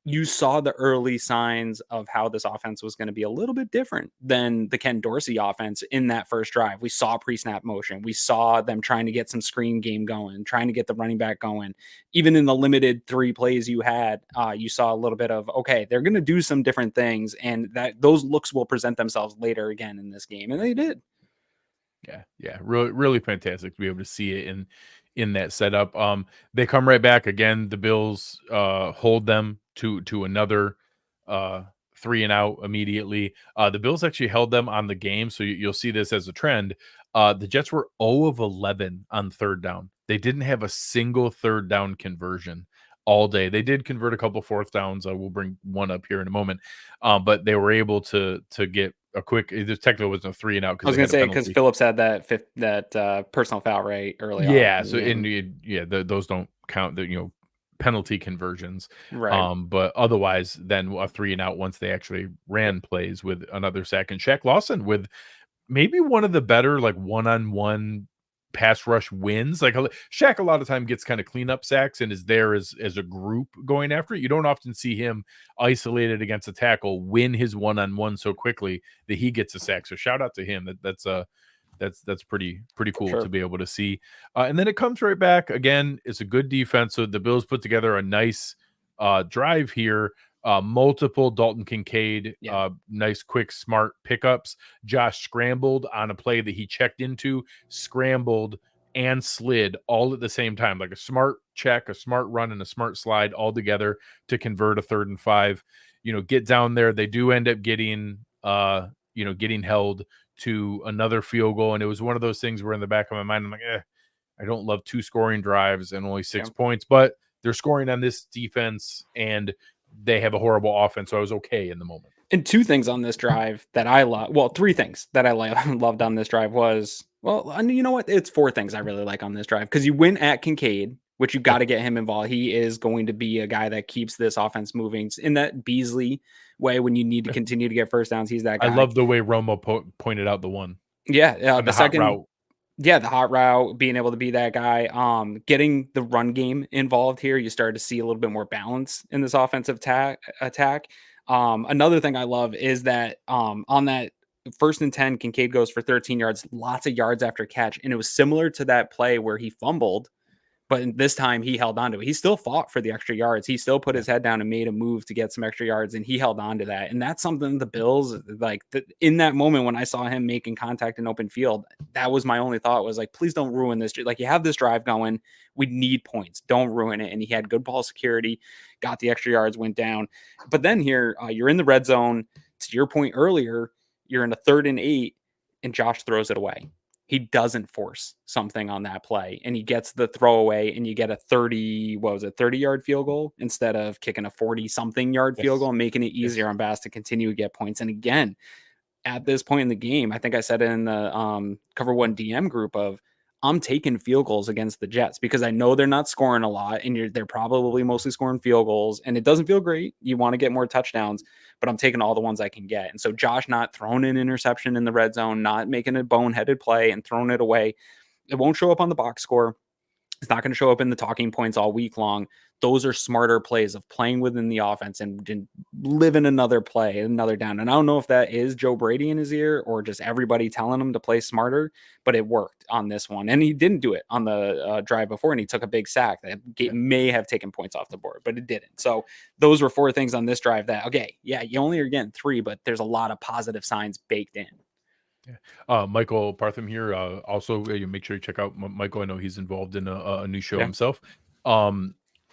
you saw the early signs of how this offense was going to be a little bit different than the Ken Dorsey offense in that first drive. We saw pre-snap motion. We saw them trying to get some screen game going, trying to get the running back going. Even in the limited 3 plays you had, you saw a little bit of, okay, they're going to do some different things, and that those looks will present themselves later again in this game. And they did. Yeah. Really, really fantastic to be able to see it in that setup. They come right back again. The Bills hold them to another 3 and out immediately. The Bills actually held them on the game, so you'll see this as a trend. The Jets were 0 of 11 on third down. They didn't have a single third down conversion all day. They did convert a couple fourth downs. We'll bring one up here in a moment, but they were able to get a quick. The technical was a 3 and out. I was going to say because Phillips had that personal foul right early on. Yeah, so those don't count. The penalty conversions, right? But otherwise, then a 3 and out once they actually ran plays with another sack. And Shaq Lawson with maybe one of the better one-on-one pass rush wins. Like Shaq a lot of time gets kind of cleanup sacks and is there as a group going after it. You don't often see him isolated against a tackle win his one-on-one so quickly that he gets a sack. So shout out to him. That's that's pretty cool Sure. to be able to see. And then it comes right back again. It's a good defense. So the Bills put together a nice drive here. Multiple Dalton Kincaid, nice, quick, smart pickups. Josh scrambled on a play that he checked into, scrambled and slid all at the same time, like a smart check, a smart run, and a smart slide all together to convert a 3rd and 5. Get down there. They do end up getting held to another field goal. And it was one of those things where in the back of my mind, I'm like, I don't love 2 scoring drives and only 6 points, but they're scoring on this defense and they have a horrible offense. So I was okay in the moment. And 2 things on this drive that I love. Well, 3 things that I loved on this drive was, and you know what? It's 4 things I really like on this drive, because you win at Kincaid, which you got to get him involved. He is going to be a guy that keeps this offense moving in that Beasley way. When you need to continue to get first downs, he's that guy. I love the way Romo pointed out the one. Yeah, the second route. Yeah, the hot route, being able to be that guy, getting the run game involved here. You start to see a little bit more balance in this offensive attack. Another thing I love is that on that 1st and 10, Kincaid goes for 13 yards, lots of yards after catch. And it was similar to that play where he fumbled, but this time he held on to it. He still fought for the extra yards. He still put his head down and made a move to get some extra yards, and he held on to that. And that's something the Bills, like, in that moment when I saw him making contact in open field, that was my only thought, was like, please don't ruin this. Like, you have this drive going. We need points. Don't ruin it. And he had good ball security, got the extra yards, went down. But then here, you're in the red zone. To your point earlier, you're in a 3rd and 8, and Josh throws it away. He doesn't force something on that play, and he gets the throwaway, and you get a 30-yard field goal instead of kicking a 40-something yard field goal and making it easier on Bass to continue to get points. And again, at this point in the game, I think I said it in the Cover One DM group of, I'm taking field goals against the Jets because I know they're not scoring a lot, and they're probably mostly scoring field goals, and it doesn't feel great. You want to get more touchdowns, but I'm taking all the ones I can get. And so Josh not throwing an interception in the red zone, not making a boneheaded play and throwing it away, it won't show up on the box score. It's not going to show up in the talking points all week long. Those are smarter plays of playing within the offense and living another play, another down. And I don't know if that is Joe Brady in his ear or just everybody telling him to play smarter, but it worked on this one. And he didn't do it on the drive before, and he took a big sack that may have taken points off the board, but it didn't. So those were 4 things on this drive that, okay, yeah, you only are getting 3, but there's a lot of positive signs baked in. Michael Partham here. Also, you make sure you check out Michael. I know he's involved in a new show himself.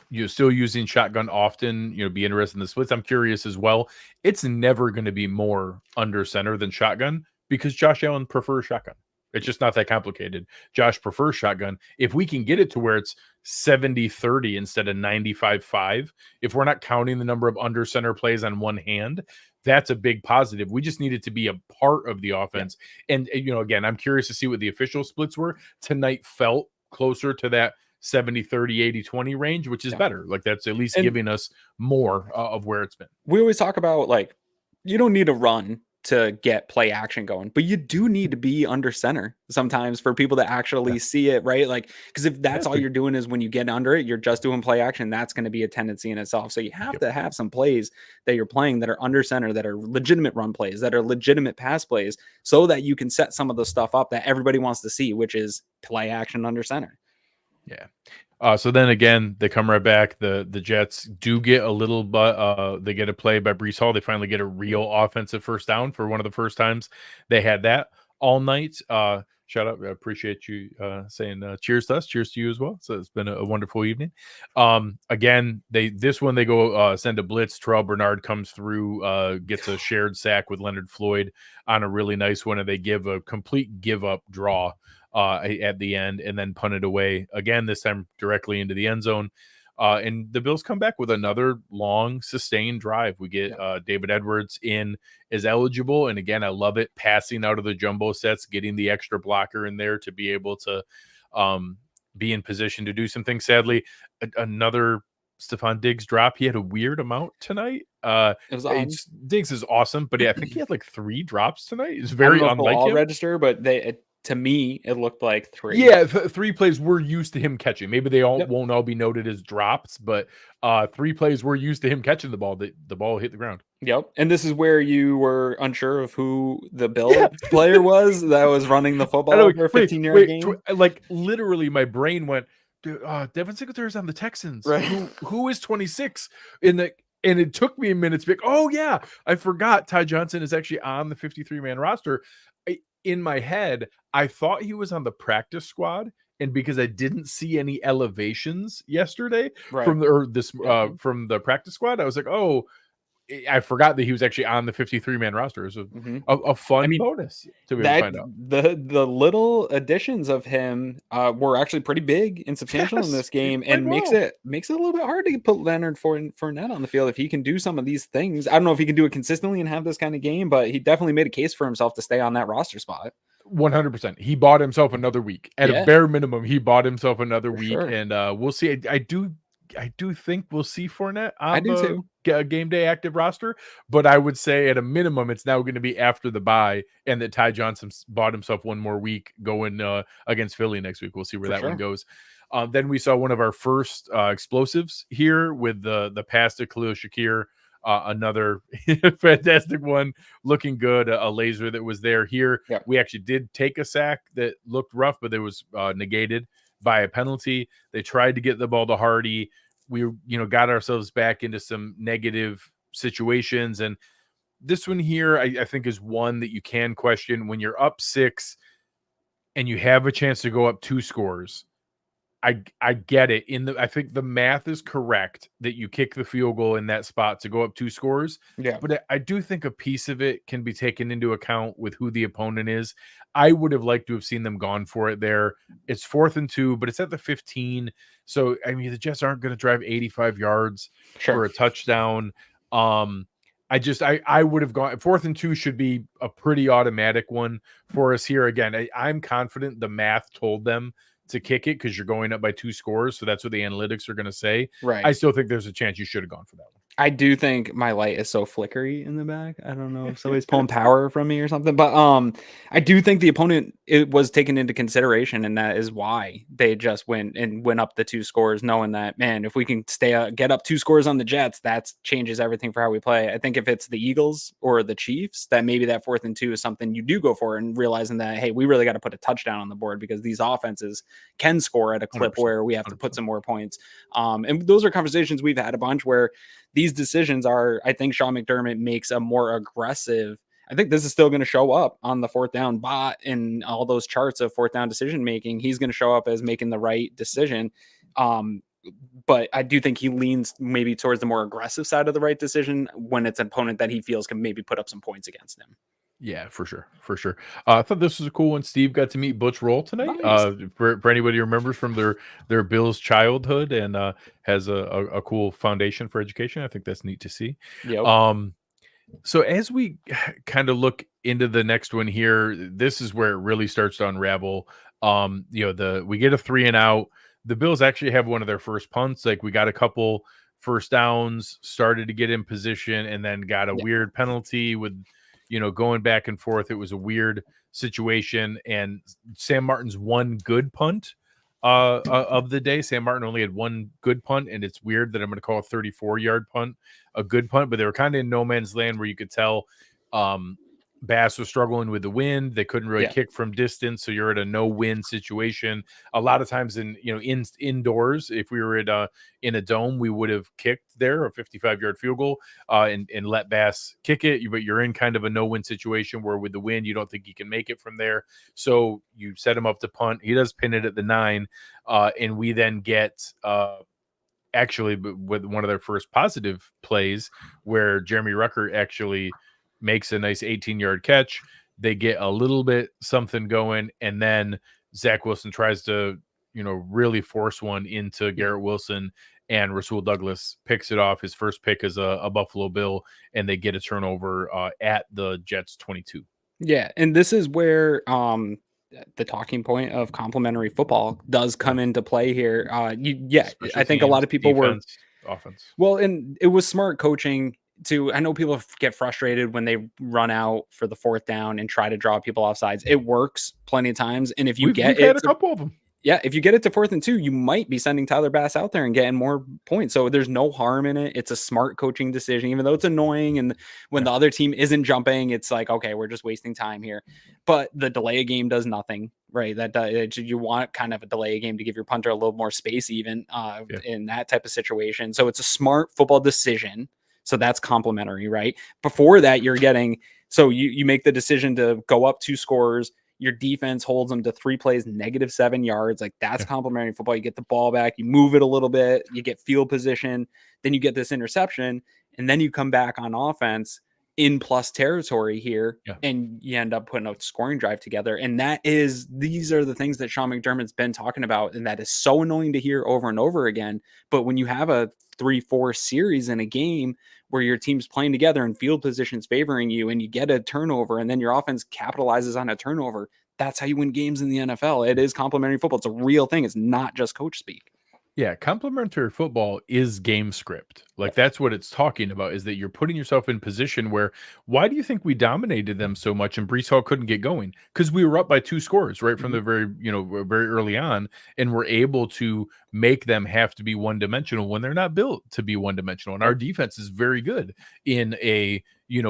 You're still using shotgun often. Be interested in the splits. I'm curious as well. It's never going to be more under center than shotgun because Josh Allen prefers shotgun. It's just not that complicated. Josh prefers shotgun. If we can get it to where it's 70-30 instead of 95-5, if we're not counting the number of under center plays on one hand, that's a big positive. We just need it to be a part of the offense. And, again, I'm curious to see what the official splits were. Tonight felt closer to that 70-30, 80-20 range, which is better. Like, that's at least giving us more of where it's been. We always talk about, like, you don't need a run to get play action going, but you do need to be under center sometimes for people to actually see it, right? Like, because if that's all you're doing is when you get under it, you're just doing play action, that's going to be a tendency in itself. So you have to have some plays that you're playing that are under center, that are legitimate run plays, that are legitimate pass plays, so that you can set some of the stuff up that everybody wants to see, which is play action under center. Yeah. So then again, they come right back. The Jets do get a little, but they get a play by Breece Hall. They finally get a real offensive first down for one of the first times they had that all night. Shout out. I appreciate you saying cheers to us. Cheers to you as well. So it's been a wonderful evening. Again, they go send a blitz. Terrel Bernard comes through, gets a shared sack with Leonard Floyd on a really nice one, and they give a complete give up draw at the end and then punt it away again, this time directly into the end zone. And the Bills come back with another long sustained drive. We get David Edwards in as eligible. And again, I love it. Passing out of the jumbo sets, getting the extra blocker in there to be able to be in position to do some things. Sadly, another Stefon Diggs drop. He had a weird amount tonight. Diggs is awesome, but I think he had like 3 drops tonight. It's very unlike him. Register, but To me, it looked like 3. Yeah, 3 plays we're used to him catching. Maybe they all Yep. won't all be noted as drops, but 3 plays we're used to him catching the ball. The ball hit the ground. Yep. And this is where you were unsure of who the Yeah. Bill player was that was running the I football know. for a Wait, 15-yard wait. game. Like literally, my brain went, "Dude, Devin Singletary's on the Texans. Right. Who is 26 in the?" And it took me a minute to be like, "Oh yeah, I forgot Ty Johnson is actually on the 53-man roster." In my head, I thought he was on the practice squad, and because I didn't see any elevations yesterday Right. from from the practice squad, I was like, "Oh." I forgot that he was actually on the 53-man roster. It was a fun bonus to be able to find out. The little additions of him were actually pretty big and substantial in this game, and makes it a little bit hard to put Leonard Fournette on the field if he can do some of these things. I don't know if he can do it consistently and have this kind of game, but he definitely made a case for himself to stay on that roster spot. 100%. He bought himself another week. At a bare minimum, he bought himself another week, and we'll see. I do think we'll see Fournette on the game day active roster, but I would say at a minimum, it's now going to be after the bye, and that Ty Johnson bought himself one more week going against Philly next week. We'll see where one goes. Then we saw one of our first explosives here with the pass to Khalil Shakir. Another fantastic one, looking good. A laser that was there. Here, we actually did take a sack that looked rough, but it was negated by a penalty. They tried to get the ball to Hardy. We, got ourselves back into some negative situations. And this one here, I think is one that you can question when you're up 6 and you have a chance to go up 2 scores. I get it. I think the math is correct that you kick the field goal in that spot to go up 2 scores. Yeah. But I do think a piece of it can be taken into account with who the opponent is. I would have liked to have seen them gone for it there. It's 4th and 2, but it's at the 15. So, I mean, the Jets aren't going to drive 85 yards for a touchdown. I would have gone 4th and 2 should be a pretty automatic one for us here. Again, I'm confident the math told them to kick it because you're going up by 2 scores. So that's what the analytics are going to say. Right. I still think there's a chance you should have gone for that one. I do think my light is so flickery in the back. I don't know if somebody's pulling power from me or something, but I do think the opponent was taken into consideration, and that is why they just went up the 2 scores, knowing that, man, if we can get up 2 scores on the Jets, that changes everything for how we play. I think if it's the Eagles or the Chiefs, that maybe that 4th and 2 is something you do go for, and realizing that, hey, we really got to put a touchdown on the board because these offenses can score at a clip 100%, where we have to put some more points. And those are conversations we've had a bunch where these decisions are, I think Sean McDermott makes a more aggressive. I think this is still going to show up on the 4th down bot and all those charts of 4th down decision making. He's going to show up as making the right decision. But I do think he leans maybe towards the more aggressive side of the right decision when it's an opponent that he feels can maybe put up some points against him. Yeah, for sure. I thought this was a cool one. Steve got to meet Butch Roll tonight. Nice. For anybody who remembers from their Bills childhood and has a cool foundation for education. I think that's neat to see. Yep. So as we kind of look into the next one here, this is where it really starts to unravel. We get a 3 and out. The Bills actually have one of their first punts. Like, we got a couple first downs, started to get in position, and then got a weird penalty with going back and forth. It was a weird situation, and Sam Martin's one good punt of the day. Sam Martin only had one good punt, and it's weird that I'm going to call a 34-yard punt a good punt, but they were kind of in no man's land where you could tell Bass was struggling with the wind. They couldn't really kick from distance, so you're at a no-win situation. A lot of times indoors, if we were at in a dome, we would have kicked there a 55-yard field goal and let Bass kick it. But you're in kind of a no-win situation where with the wind, you don't think you can make it from there. So you set him up to punt. He does pin it at the 9, and we then get actually with one of their first positive plays where Jeremy Rucker actually makes a nice 18-yard catch. They get a little bit something going, and then Zach Wilson tries to, really force one into Garrett Wilson, and Rasul Douglas picks it off. His first pick is a Buffalo Bill, and they get a turnover at the Jets 22. Yeah, and this is where the talking point of complementary football does come into play here. I think a lot of people defense, offense. Well, and it was smart coaching I know people get frustrated when they run out for the 4th down and try to draw people off sides. It works plenty of times. And if you We've had a couple of them. Yeah, if you get it to 4th and 2, you might be sending Tyler Bass out there and getting more points. So there's no harm in it. It's a smart coaching decision, even though it's annoying. And when the other team isn't jumping, it's like, okay, we're just wasting time here. But the delay a game does nothing, right? You want kind of a delay a game to give your punter a little more space, even in that type of situation. So it's a smart football decision. So that's complimentary, right? Before that, you're getting, so you make the decision to go up 2 scores. Your defense holds them to 3 plays, -7 yards. Like that's complimentary football. You get the ball back, you move it a little bit, you get field position, then you get this interception, and then you come back on offense in plus territory here, and you end up putting a scoring drive together. And these are the things that Sean McDermott's been talking about, and that is so annoying to hear over and over again. But when you have a 3-4 series in a game where your team's playing together and field positions favoring you, and you get a turnover, and then your offense capitalizes on a turnover, that's how you win games in the NFL. It is complimentary football. It's a real thing. It's not just coach speak. Yeah, complementary football is game script. Like that's what it's talking about, is that you're putting yourself in position where, why do you think we dominated them so much and Breece Hall couldn't get going? Because we were up by 2 scores right from the very early on, and we're able to make them have to be one-dimensional when they're not built to be one-dimensional. And our defense is very good in a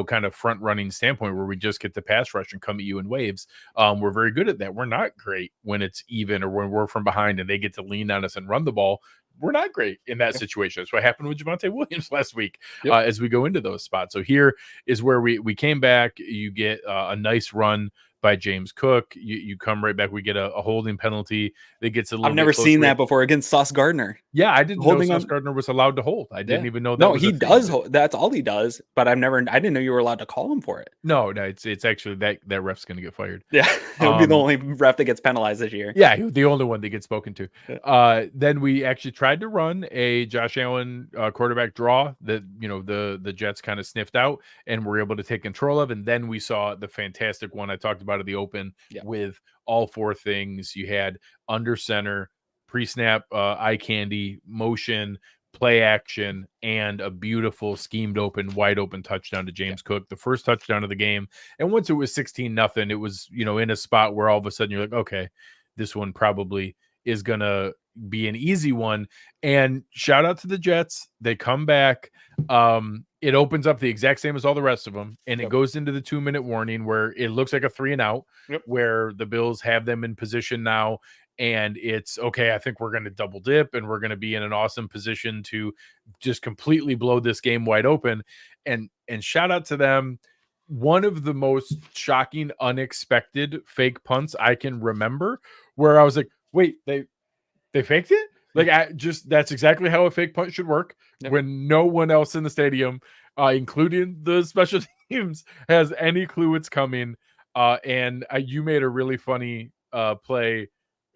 kind of front running standpoint where we just get the pass rush and come at you in waves. We're very good at that. We're not great when it's even or when we're from behind and they get to lean on us and run the ball. We're not great in that situation. That's what happened with Javonte Williams last week as we go into those spots. So here is where we came back. You get a nice run by James Cook. You come right back. We get a holding penalty that gets a little. I've never seen that before against Sauce Gardner. Yeah, I didn't know Sauce Gardner was allowed to hold. I didn't even know that. No, he does. That's all he does. But I didn't know you were allowed to call him for it. No, it's actually that ref's going to get fired. Yeah, he'll be the only ref that gets penalized this year. Yeah, the only one that gets spoken to. Then we actually tried to run a Josh Allen quarterback draw that the Jets kind of sniffed out and were able to take control of. And then we saw the fantastic one I talked about at the open with all 4 things. You had under center, pre-snap, eye candy, motion, play action, and a beautiful schemed open, wide open touchdown to James Cook, the first touchdown of the game. And once it was 16-0, it was, in a spot where all of a sudden you're like, okay, this one probably is going to be an easy one. And shout out to the Jets. They come back. It opens up the exact same as all the rest of them. And it goes into the 2-minute warning where it looks like a 3-and-out, where the Bills have them in position now. And it's okay. I think we're going to double dip and we're going to be in an awesome position to just completely blow this game wide open. And shout out to them. One of the most shocking, unexpected fake punts I can remember, where I was like, wait, they faked it? Like, that's exactly how a fake punt should work when no one else in the stadium, including the special teams, has any clue it's coming. And you made a really funny play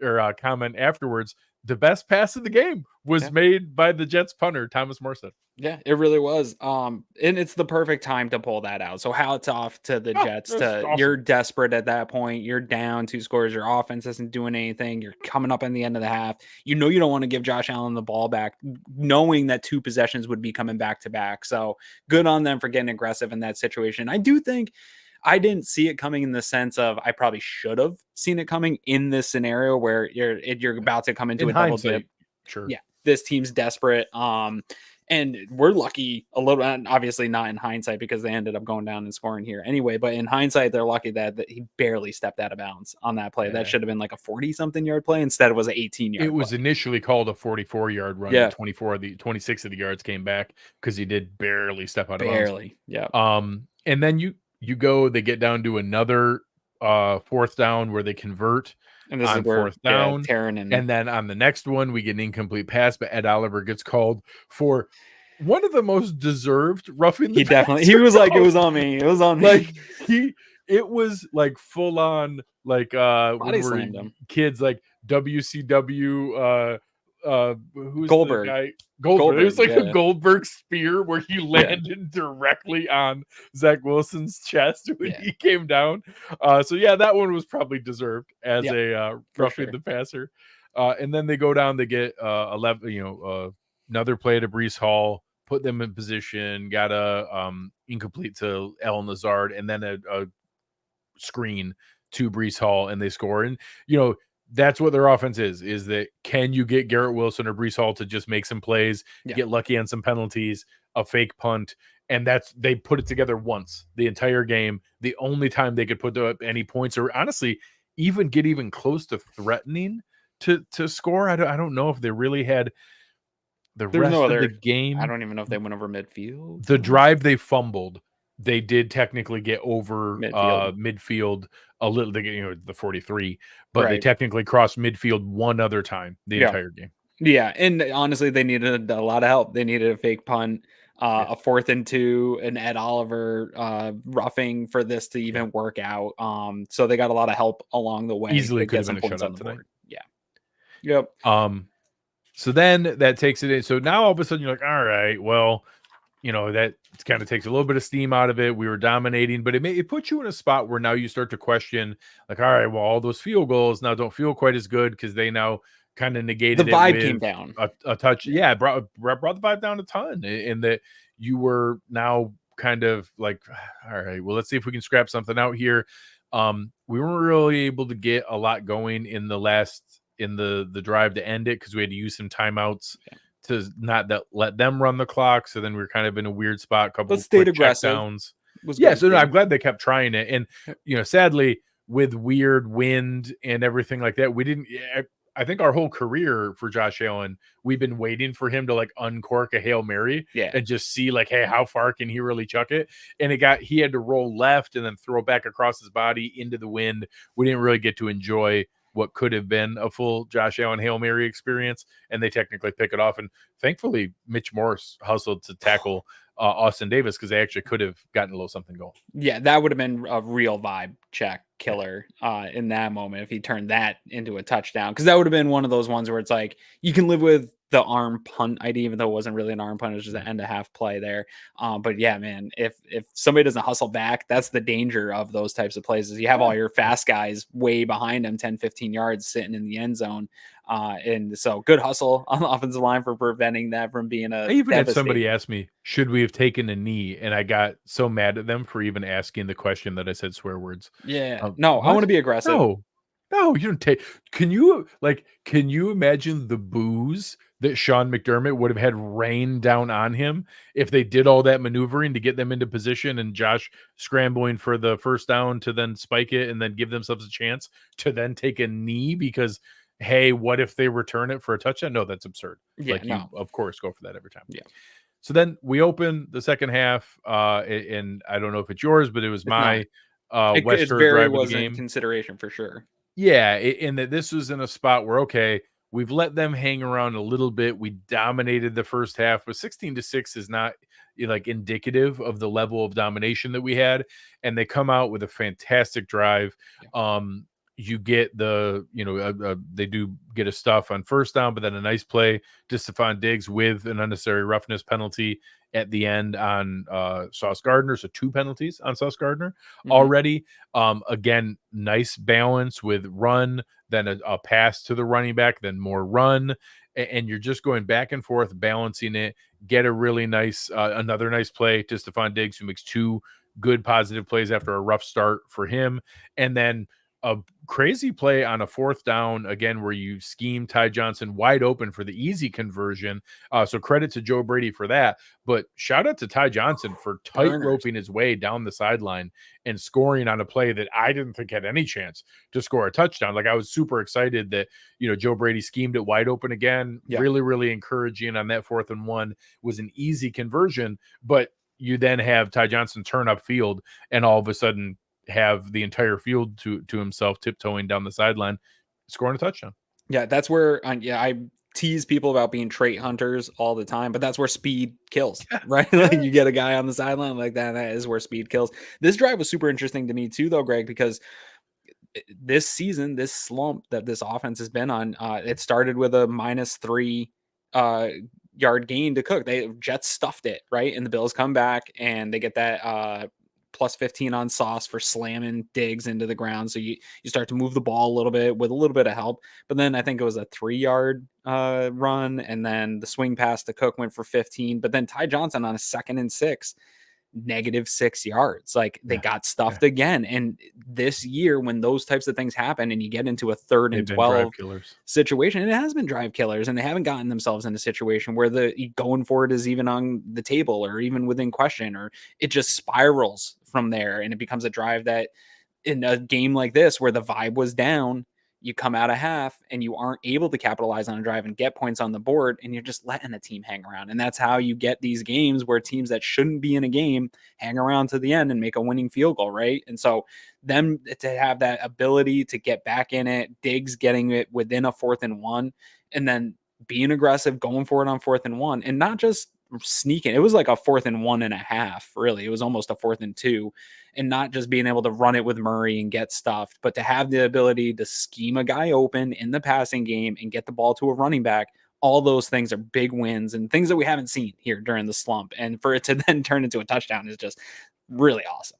or comment afterwards. The best pass of the game was made by the Jets punter, Thomas Morstead. Yeah, it really was. And it's the perfect time to pull that out. So hats off to the Jets. Awesome. You're desperate at that point. You're down 2 scores. Your offense isn't doing anything. You're coming up in the end of the half. You don't want to give Josh Allen the ball back, knowing that 2 possessions would be coming back to back. So good on them for getting aggressive in that situation. I do think I didn't see it coming in the sense of I probably should have seen it coming in this scenario where you're about to come into a double dip. Sure. Yeah, this team's desperate. And we're lucky a little, obviously not in hindsight because they ended up going down and scoring here anyway. But in hindsight, they're lucky that he barely stepped out of bounds on that play. That should have been like a 40-something yard play. Instead, it was an 18-yard. It was initially called a 44-yard run. Yeah. 26 of the yards came back because he did barely step out of bounds. Barely. Yeah. And then you go. They get down to another 4th down where they convert. And this on is where 4th down, and then on the next one, we get an incomplete pass, but Ed Oliver gets called for one of the most deserved roughing. He was like, it was on me. It was on me. Like it was like full on, like body slammed him. Kids like WCW. Who's Goldberg? The guy? Goldberg. It was like a Goldberg spear where he landed directly on Zach Wilson's chest when he came down. So that one was probably deserved as a roughing the passer. And then they go down. They get 11. Another play to Breece Hall, put them in position, got a incomplete to El Nazard, and then a screen to Breece Hall, and they score. And that's what their offense is that can you get Garrett Wilson or Breece Hall to just make some plays, get lucky on some penalties, a fake punt, and they put it together once the entire game. The only time they could put up any points, or honestly even get even close to threatening to score. I don't know if they really had the There's rest no of the other. game. I don't even know if they went over midfield. The drive they fumbled, they did technically get over midfield a little. They get the 43, but they technically crossed midfield one other time the entire game. Yeah, and honestly, they needed a lot of help. They needed a fake punt, a 4th and 2, an Ed Oliver roughing for this to even work out. So they got a lot of help along the way. Easily could have been a shutout tonight. Yeah. Yep. So then that takes it in. So now all of a sudden you're like, all right, well, that kind of takes a little bit of steam out of it. We were dominating, but it puts you in a spot where now you start to question, like, all right, well, all those field goals now don't feel quite as good because they now kind of negated the vibe it came down a touch. Yeah, brought the vibe down a ton, in that you were now kind of like, all right, well, let's see if we can scrap something out here. We weren't really able to get a lot going in the drive to end it because we had to use some timeouts to not let them run the clock. So then we were kind of in a weird spot. Couple of quick checkdowns. So no, I'm glad they kept trying it. And sadly, with weird wind and everything like that, we didn't. I think our whole career for Josh Allen, we've been waiting for him to like uncork a Hail Mary and just see like, hey, how far can he really chuck it? And he had to roll left and then throw back across his body into the wind. We didn't really get to enjoy what could have been a full Josh Allen Hail Mary experience, and they technically pick it off. And thankfully, Mitch Morse hustled to tackle Austin Davis because they actually could have gotten a little something going. Yeah, that would have been a real vibe check killer in that moment if he turned that into a touchdown, because that would have been one of those ones where it's like you can live with the arm punt idea, even though it wasn't really an arm punt, it was just an end of half play there. But yeah, man, if somebody doesn't hustle back, that's the danger of those types of plays, is you have all your fast guys way behind them 10-15 yards sitting in the end zone. And so good hustle on the offensive line for preventing that from being I even had somebody ask me, should we have taken a knee? And I got so mad at them for even asking the question that I said swear words. No, what? I want to be aggressive. No, you don't take. Can you imagine the boos that Sean McDermott would have had rain down on him if they did all that maneuvering to get them into position, and Josh scrambling for the first down to then spike it and then give themselves a chance to then take a knee because, hey, what if they return it for a touchdown? No, that's absurd. You, of course, go for that every time. Yeah. So then we open the second half, and I don't know if it's yours, but it was my Western drive of the game. Consideration for sure. Yeah, and that this was in a spot where, okay, we've let them hang around a little bit. We dominated the first half, but 16-6 is not like indicative of the level of domination that we had. And they come out with a fantastic drive. You get they do get a stuff on first down, but then a nice play to Stefon Diggs with an unnecessary roughness penalty at the end on Sauce Gardner. So 2 penalties on Sauce Gardner already. Again, nice balance with run, then a pass to the running back, then more run. And you're just going back and forth, balancing it. Get a really nice, another nice play to Stefon Diggs, who makes 2 good positive plays after a rough start for him. And then a crazy play on a fourth down, again, where you scheme Ty Johnson wide open for the easy conversion. So credit to Joe Brady for that. But shout out to Ty Johnson for tight roping his way down the sideline and scoring on a play that I didn't think had any chance to score a touchdown. Like, I was super excited that, Joe Brady schemed it wide open again. Yeah. Really, really encouraging on that 4th and 1. It was an easy conversion, but you then have Ty Johnson turn up field and all of a sudden have the entire field to himself, tiptoeing down the sideline, scoring a touchdown. Yeah, that's where I tease people about being trait hunters all the time, but that's where speed kills, right? Like, you get a guy on the sideline like that is where speed kills. This drive was super interesting to me too, though, Greg, because this season, this slump that this offense has been on, it started with a -3 yard gain to Cook. Jets stuffed it, right? And the Bills come back and they get that plus 15 on Sauce for slamming Diggs into the ground. So you start to move the ball a little bit with a little bit of help. But then I think it was a 3-yard run, and then the swing pass to Cook went for 15. But then Ty Johnson on a 2nd and 6, -6 yards. Like they got stuffed again. And this year, when those types of things happen and you get into a 3rd and 12 situation, it has been drive killers, and they haven't gotten themselves in a situation where the going for it is even on the table or even within question, or it just spirals from there and it becomes a drive that, in a game like this where the vibe was down, you come out of half and you aren't able to capitalize on a drive and get points on the board, and you're just letting the team hang around. And that's how you get these games where teams that shouldn't be in a game hang around to the end and make a winning field goal, right? And so them to have that ability to get back in it, Diggs getting it within a 4th and 1, and then being aggressive, going for it on 4th and 1, and not just sneaking. It was like a 4th and 1.5, really. It was almost a 4th and 2, and not just being able to run it with Murray and get stuffed, but to have the ability to scheme a guy open in the passing game and get the ball to a running back. All those things are big wins and things that we haven't seen here during the slump. And for it to then turn into a touchdown is just really awesome.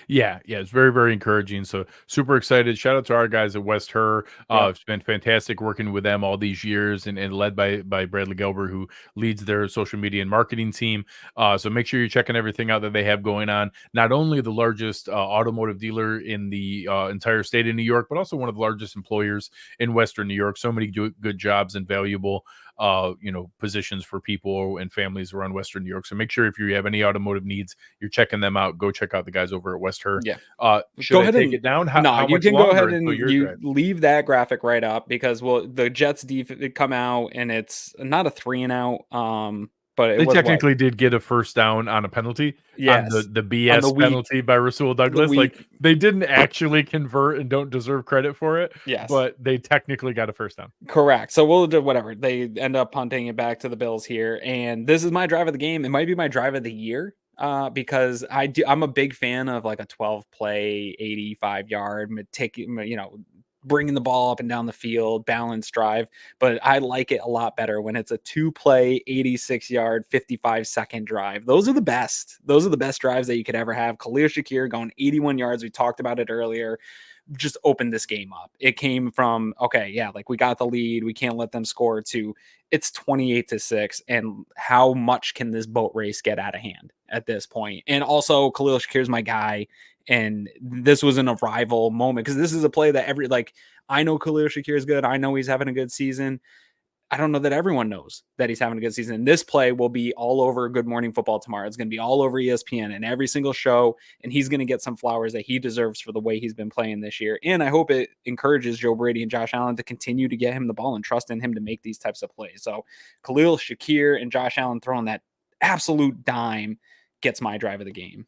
Yeah, it's very, very encouraging. So super excited. Shout out to our guys at West Herr. It's been fantastic working with them all these years, and led by Bradley Gelber, who leads their social media and marketing team. So make sure you're checking everything out that they have going on. Not only the largest automotive dealer in the entire state of New York, but also one of the largest employers in Western New York. So many good jobs and valuable positions for people and families around Western New York. So make sure if you have any automotive needs, you're checking them out. Go check out the guys over at West Herr. Should go I ahead take and it down? No, you can go ahead and you drive? leave that graphic right up, because the Jets come out and it's not a 3 and out. But they technically did get a first down on a penalty on the BS penalty by Rasul Douglas. Like they didn't actually convert and don't deserve credit for it. But they technically got a first down. Correct. So we'll do whatever. They end up punting it back to the Bills here. And this is my drive of the game. It might be my drive of the year. Because I'm a big fan of like a 12 play, 85-yard, bringing the ball up and down the field, balanced drive. But I like it a lot better when it's a 2-play, 86-yard, 55-second drive. Those are the best. Those are the best drives that you could ever have. Khalil Shakir going 81 yards. We talked about it earlier. Just opened this game up. It came from, we got the lead, we can't let them score, to it's 28-6. And how much can this boat race get out of hand at this point? And also Khalil Shakir's my guy. And this was an arrival moment, because this is a play that I know Khalil Shakir is good. I know he's having a good season. I don't know that everyone knows that he's having a good season. And this play will be all over Good Morning Football tomorrow. It's going to be all over ESPN and every single show. And he's going to get some flowers that he deserves for the way he's been playing this year. And I hope it encourages Joe Brady and Josh Allen to continue to get him the ball and trust in him to make these types of plays. So Khalil Shakir and Josh Allen throwing that absolute dime gets my drive of the game.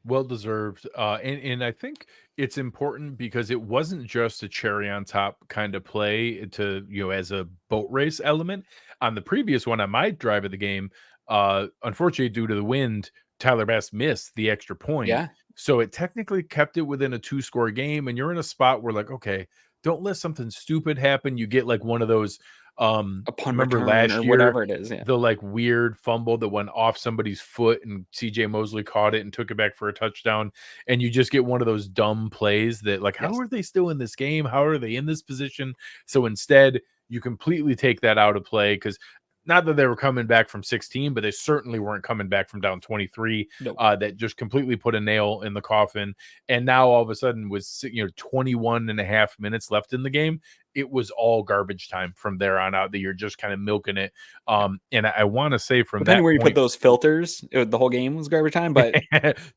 Well deserved. And I think it's important because it wasn't just a cherry on top kind of play to, as a boat race element. On the previous one, on my drive of the game, unfortunately, due to the wind, Tyler Bass missed the extra point. Yeah. So it technically kept it within a 2-score game. And you're in a spot where, like, okay, don't let something stupid happen. You get like one of those. A punt remember return last or year, whatever it is, the like weird fumble that went off somebody's foot and CJ Mosley caught it and took it back for a touchdown. And you just get one of those dumb plays that, like, how are they still in this game? How are they in this position? So instead, you completely take that out of play, because not that they were coming back from 16, but they certainly weren't coming back from down 23. Nope. That just completely put a nail in the coffin. And now all of a sudden, with 21 and a half minutes left in the game, it was all garbage time from there on out, that you're just kind of milking it. And I want to say from that where you point, put those filters, the whole game was garbage time. But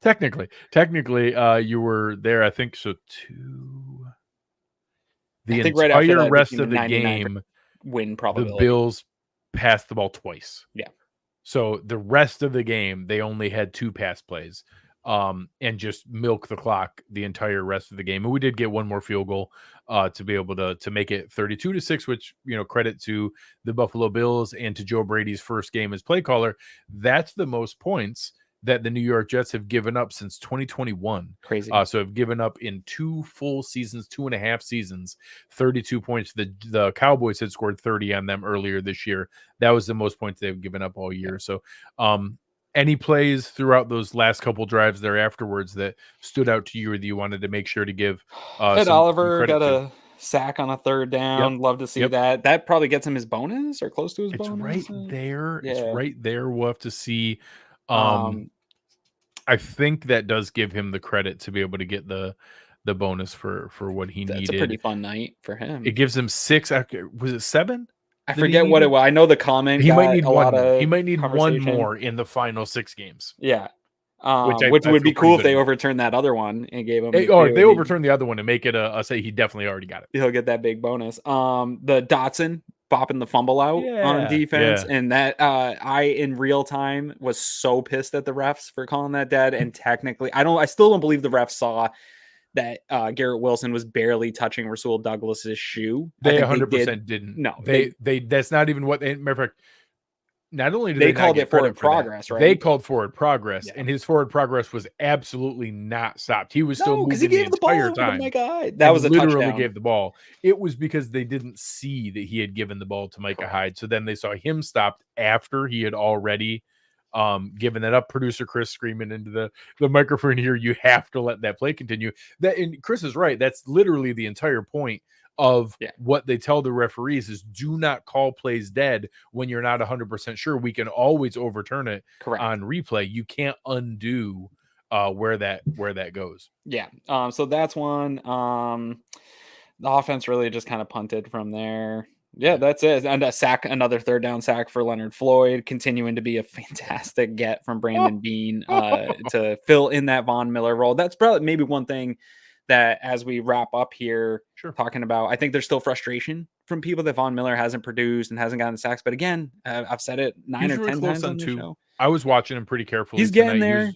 technically, you were there. I think so too. The entire rest of the game, win probability. The Bills passed the ball twice. Yeah. So the rest of the game, they only had 2 pass plays, and just milk the clock the entire rest of the game. And we did get one more field goal to be able to make it 32-6, which, credit to the Buffalo Bills and to Joe Brady's first game as play caller. That's the most points that the New York Jets have given up since 2021. Crazy. So have given up in 2 full seasons, 2.5 seasons, 32 points. The Cowboys had scored 30 on them earlier this year. That was the most points they've given up all year. So Any plays throughout those last couple drives there afterwards that stood out to you or that you wanted to make sure to give Ed some Oliver credit got to? a sack on a third Yep. down. Love to see Yep. that. That probably gets him his bonus or close to his It's right bonus. there. It's Yeah. right there. We'll have to see. Um, I think that does give him the credit to be able to get the bonus for what he that's a pretty needed. fun night for It him. gives him 6 after, was it 7 I that he forget what it needed? was. I know the comment He might got need a one lot more. He of might need one conversation. more in the final 6 games, Yeah. which Which I would feel be pretty cool if good they about. overturned that other one and gave him Hey, the oh, if two. they overturn the other one and make it a say, he definitely already got it. He'll get that big bonus. The Dotson bopping the fumble out on Yeah, defense, yeah. and that I in real time was so pissed at the refs for calling that dead. And technically, I still don't believe the refs saw that Garrett Wilson was barely touching Rasul Douglas's shoe. I They think they did. 100% didn't. No, They that's not even what they, matter of fact, not only do they they not called get it forward credit for that, progress, they right? called forward progress, Yeah. and his forward progress was absolutely not stopped. He was still No, because he moving the gave the entire ball over to time Micah Hyde. That and was a literally touchdown. gave the ball. It was because they didn't see that he had given the ball to Micah Correct. Hyde. So then they saw him stopped after he had already given that up. Producer Chris screaming into the microphone here, you have to let that play continue. That, and Chris is right. That's literally the entire point of Yeah. what they tell the referees is do not call plays dead when you're not 100% sure. We can always overturn it Correct. on replay. You can't undo where that goes. Yeah. So that's one. The offense really just kind of punted from there. Yeah, that's it. And another third down sack for Leonard Floyd, continuing to be a fantastic get from Brandon Bean to fill in that Von Miller role. That's probably maybe one thing that as we wrap up here, Sure. talking about, I think there's still frustration from people that Von Miller hasn't produced and hasn't gotten sacks. But again, I've said it 9 He's or really 10 close times on on the 2. show. I was watching him pretty carefully He's getting tonight. there.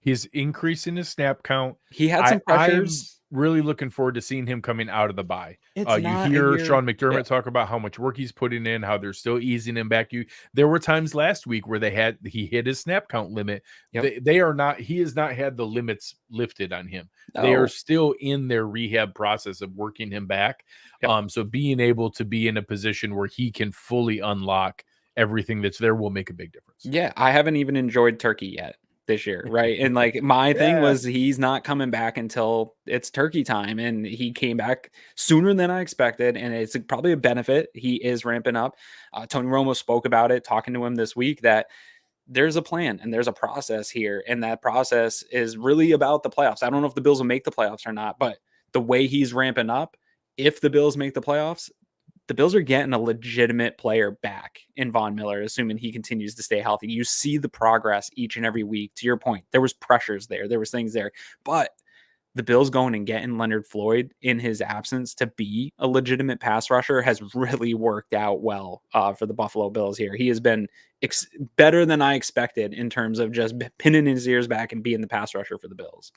He's increasing his snap count. He had some I'm pressures. really looking forward to seeing him coming out of the bye. It's You not a hear year. Sean McDermott Yeah. talk about how much work he's putting in, how they're still easing him back. There were times last week where he hit his snap count limit. Yep. They are not. He has not had the limits lifted on him. They are No. still in their rehab process of working him back. Yep. So being able to be in a position where he can fully unlock everything that's there will make a big difference. Yeah, I haven't even enjoyed turkey yet this year, right? And like my thing was he's not coming back until it's turkey time, and he came back sooner than I expected, and it's probably a benefit. He is ramping up. Tony Romo spoke about it, talking to him this week, that there's a plan and there's a process here, and that process is really about the playoffs. I don't know if the Bills will make the playoffs or not, but the way he's ramping up, if the Bills make the playoffs, the Bills are getting a legitimate player back in Von Miller, assuming he continues to stay healthy. You see the progress each and every week. To your point, there was pressures there. There was things there. But the Bills going and getting Leonard Floyd in his absence to be a legitimate pass rusher has really worked out well for the Buffalo Bills here. He has been better than I expected in terms of just pinning his ears back and being the pass rusher for the Bills.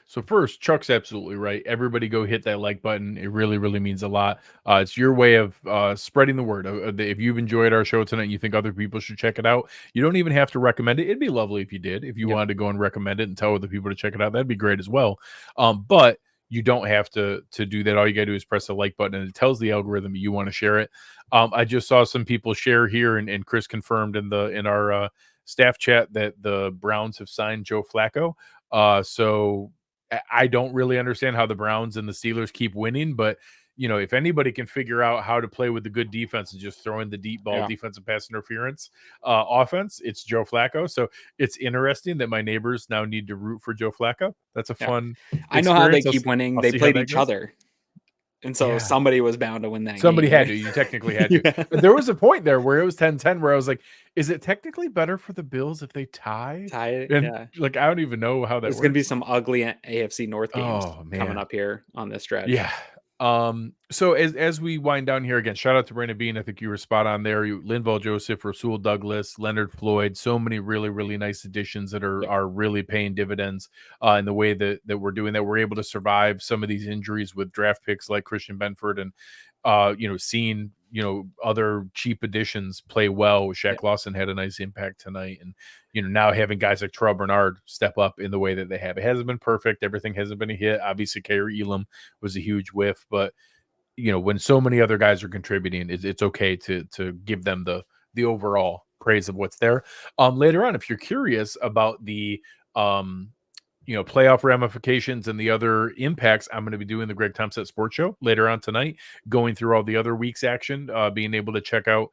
So first, Chuck's absolutely right. Everybody go hit that like button. It really, really means a lot. It's your way of spreading the word. If you've enjoyed our show tonight and you think other people should check it out, you don't even have to recommend it. It'd be lovely if you did. If you wanted to go and recommend it and tell other people to check it out, that'd be great as well. But you don't have to do that. All you got to do is press the like button, and it tells the algorithm you want to share it. I just saw some people share here, and Chris confirmed in our staff chat that the Browns have signed Joe Flacco. So I don't really understand how the Browns and the Steelers keep winning, but if anybody can figure out how to play with the good defense and just throw in the deep ball defensive pass interference offense, it's Joe Flacco. So it's interesting that my neighbors now need to root for Joe Flacco. That's a fun experience. I know how they keep winning. They played each goes. other. And so somebody was bound to win that Somebody game. had to. You technically had to. There was a point there where it was 10-10 where I was like, is it technically better for the Bills if they tie? And like, I don't even know how that There's works. going to be some ugly AFC North games coming up here on this stretch. Yeah. So as we wind down here again, shout out to Brandon Bean. I think you were spot on there. Linval Joseph, Rasul Douglas, Leonard Floyd, so many really, really nice additions that are really paying dividends in the way that we're doing that. We're able to survive some of these injuries with draft picks like Christian Benford and seeing other cheap additions play well. Shaq Lawson had a nice impact tonight, and now having guys like Terrel Bernard step up in the way that they have. It hasn't been perfect. Everything hasn't been a hit. Obviously, Kair Elam was a huge whiff, but when so many other guys are contributing, it's okay to give them the overall praise of what's there. Later on, if you're curious about the playoff ramifications and the other impacts, I'm going to be doing the Greg Tompsett Sports Show later on tonight, going through all the other week's action, being able to check out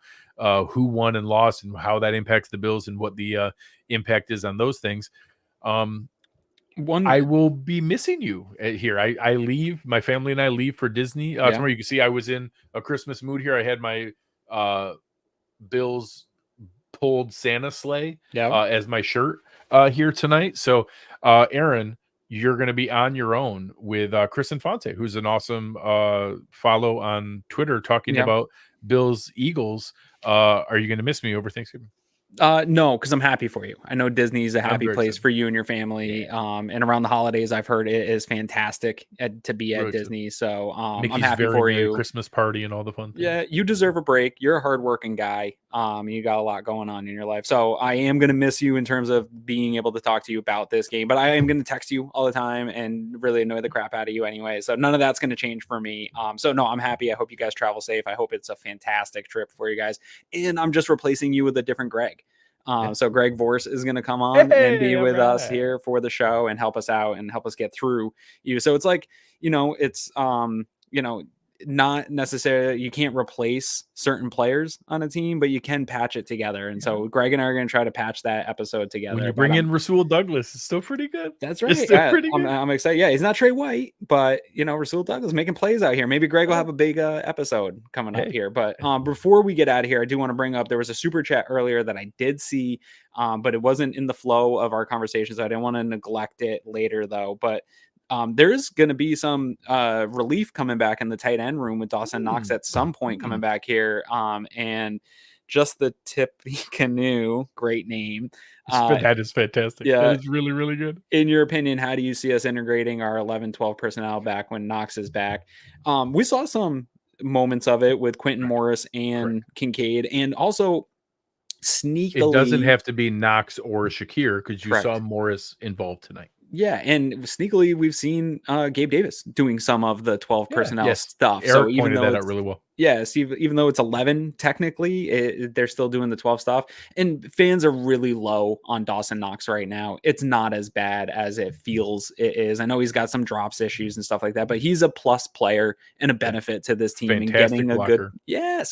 who won and lost and how that impacts the Bills and what the impact is on those things. I will be missing you here. I leave, my family and I leave for Disney tomorrow. You can see I was in a Christmas mood here. I had my Bills pulled Santa sleigh as my shirt here tonight. So Aaron, you're going to be on your own with Chris Infante, who's an awesome follow on Twitter talking about Bills Eagles. Are you going to miss me over Thanksgiving? No, because I'm happy for you. I know Disney's a happy place for you and your family. And around the holidays, I've heard it is fantastic to be at Disney. So I'm happy for you. Christmas party and all the fun things. Yeah, you deserve a break. You're a hardworking guy. You got a lot going on in your life. So I am going to miss you in terms of being able to talk to you about this game. But I am going to text you all the time and really annoy the crap out of you anyway. So none of that's going to change for me. So no, I'm happy. I hope you guys travel safe. I hope it's a fantastic trip for you guys. And I'm just replacing you with a different Greg. So Greg Vorse is going to come on and be with us here for the show and help us out and help us get through you. So it's like, it's, not necessarily, you can't replace certain players on a team, but you can patch it together. And so Greg and I are going to try to patch that episode together. When you bring in Rasul Douglas, it's still pretty good. That's right. It's still pretty good. I'm excited. Yeah, he's not Trey White, but Rasul Douglas making plays out here. Maybe Greg will have a big episode coming up here. But before we get out of here, I do want to bring up, there was a super chat earlier that I did see, but it wasn't in the flow of our conversations. I didn't want to neglect it later though. But there is going to be some relief coming back in the tight end room with Dawson Knox at some point coming back here. And just the tip canoe, great name. That is fantastic. Yeah, that is really, really good. In your opinion, how do you see us integrating our 11-12 personnel back when Knox is back? We saw some moments of it with Quentin Morris and Kincaid, and also sneakily. It doesn't have to be Knox or Shakir because you saw Morris involved tonight. Yeah, and sneakily we've seen Gabe Davis doing some of the 12 personnel stuff. Eric so even pointed though that out really well. Yes, even though it's 11 technically, they're still doing the 12 stuff. And fans are really low on Dawson Knox right now. It's not as bad as it feels it is. I know he's got some drops issues and stuff like that, but he's a plus player and a benefit to this team. Fantastic and blocker.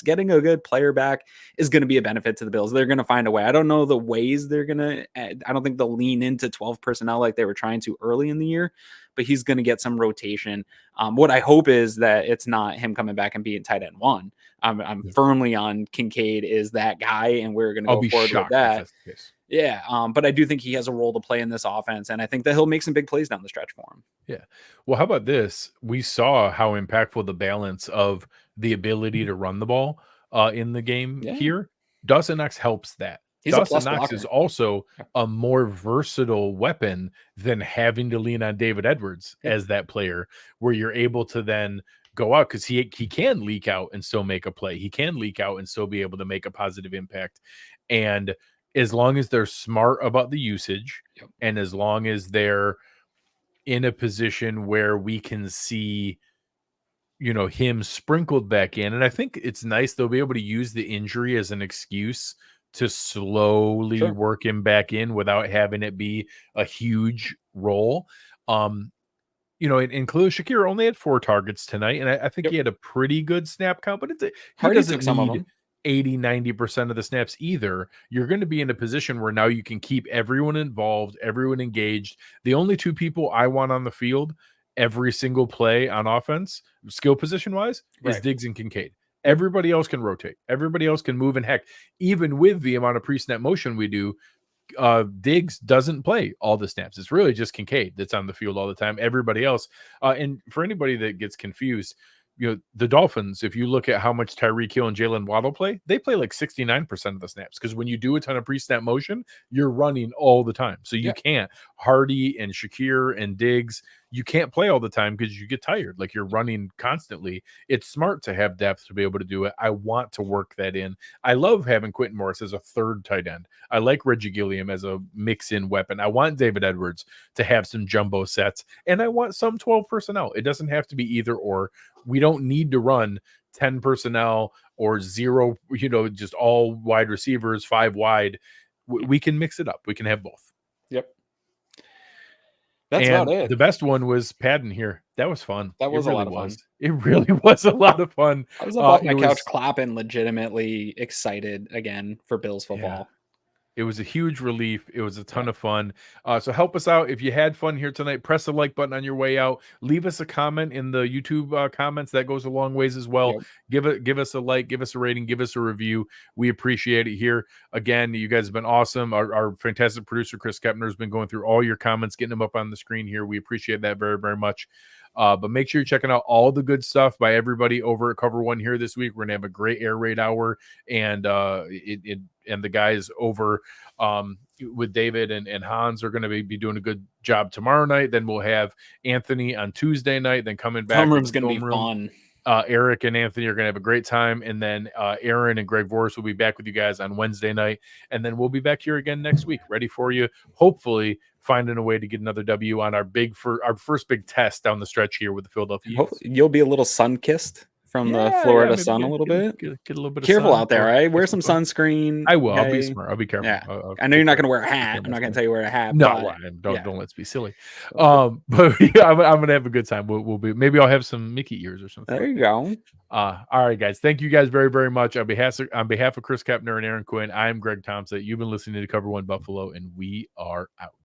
getting a good player back is going to be a benefit to the Bills. They're going to find a way. I don't know the ways they're going to. I don't think they'll lean into 12 personnel like they were trying to early in the year, but he's going to get some rotation. What I hope is that it's not him coming back and being tight end one. I'm firmly on Kincaid is that guy, and we're going to go forward with that. Yeah, but I do think he has a role to play in this offense, and I think that he'll make some big plays down the stretch for him. Yeah. Well, how about this? We saw how impactful the balance of the ability to run the ball in the game here. Dawson Knox helps that. Dawson Knox is also a more versatile weapon than having to lean on David Edwards as that player, where you're able to then go out because he can leak out and still make a play. He can leak out and still be able to make a positive impact. And as long as they're smart about the usage and as long as they're in a position where we can see, him sprinkled back in. And I think it's nice they'll be able to use the injury as an excuse to slowly work him back in without having it be a huge role. And Khalil Shakir only had 4 targets tonight, and I think he had a pretty good snap count, but he doesn't need 80-90% of the snaps either. You're going to be in a position where now you can keep everyone involved, everyone engaged. The only 2 people I want on the field every single play on offense, skill position wise, is Diggs and Kincaid. Everybody else can rotate. Everybody else can move. And heck, even with the amount of pre-snap motion we do, Diggs doesn't play all the snaps. It's really just Kincaid that's on the field all the time. Everybody else. And for anybody that gets confused, the Dolphins, if you look at how much Tyreek Hill and Jalen Waddle play, they play like 69% of the snaps. Because when you do a ton of pre-snap motion, you're running all the time. So you can't. Hardy and Shakir and Diggs, you can't play all the time because you get tired. Like you're running constantly. It's smart to have depth to be able to do it. I want to work that in. I love having Quentin Morris as a third tight end. I like Reggie Gilliam as a mix-in weapon. I want David Edwards to have some jumbo sets, and I want some 12 personnel. It doesn't have to be either or. We don't need to run 10 personnel or 0, just all wide receivers, 5 wide. We can mix it up. We can have both. Yep. That's and about it. The best one was Padden here. That was fun. That was it a really lot of fun. It really was a lot of fun. I was up off my couch clapping, legitimately excited again for Bills football. Yeah. It was a huge relief. It was a ton of fun. So help us out. If you had fun here tonight, press the like button on your way out. Leave us a comment in the YouTube comments. That goes a long ways as well. Yep. Give us a like, give us a rating, give us a review. We appreciate it here. Again, you guys have been awesome. Our fantastic producer, Chris Kepner, has been going through all your comments, getting them up on the screen here. We appreciate that very, very much. But make sure you're checking out all the good stuff by everybody over at Cover One here this week. We're gonna have a great air raid hour, and and the guys over with David and Hans are going to be doing a good job tomorrow night. Then we'll have Anthony on Tuesday night. Then coming back, Film room's going to be fun. Eric and Anthony are going to have a great time, and then Aaron and Greg Voris will be back with you guys on Wednesday night, and then we'll be back here again next week, ready for you. Hopefully, finding a way to get another W on our first big test down the stretch here with the Philadelphia Eagles. You'll be a little sun-kissed from the Florida sun a little bit. Get a little bit. Careful of sun out there, right? Wear some sunscreen. I will. Okay. I'll be smart. I'll be careful. Yeah. I know you're not going to wear a hat. I'm not going to tell you to wear a hat. No, don't let's be silly. But yeah, I'm going to have a good time. We'll be. Maybe I'll have some Mickey ears or something. There you go. All right, guys. Thank you guys very, very much. On behalf of Chris Kepner and Aaron Quinn, I am Greg Tompsett. You've been listening to Cover One Buffalo, and we are out.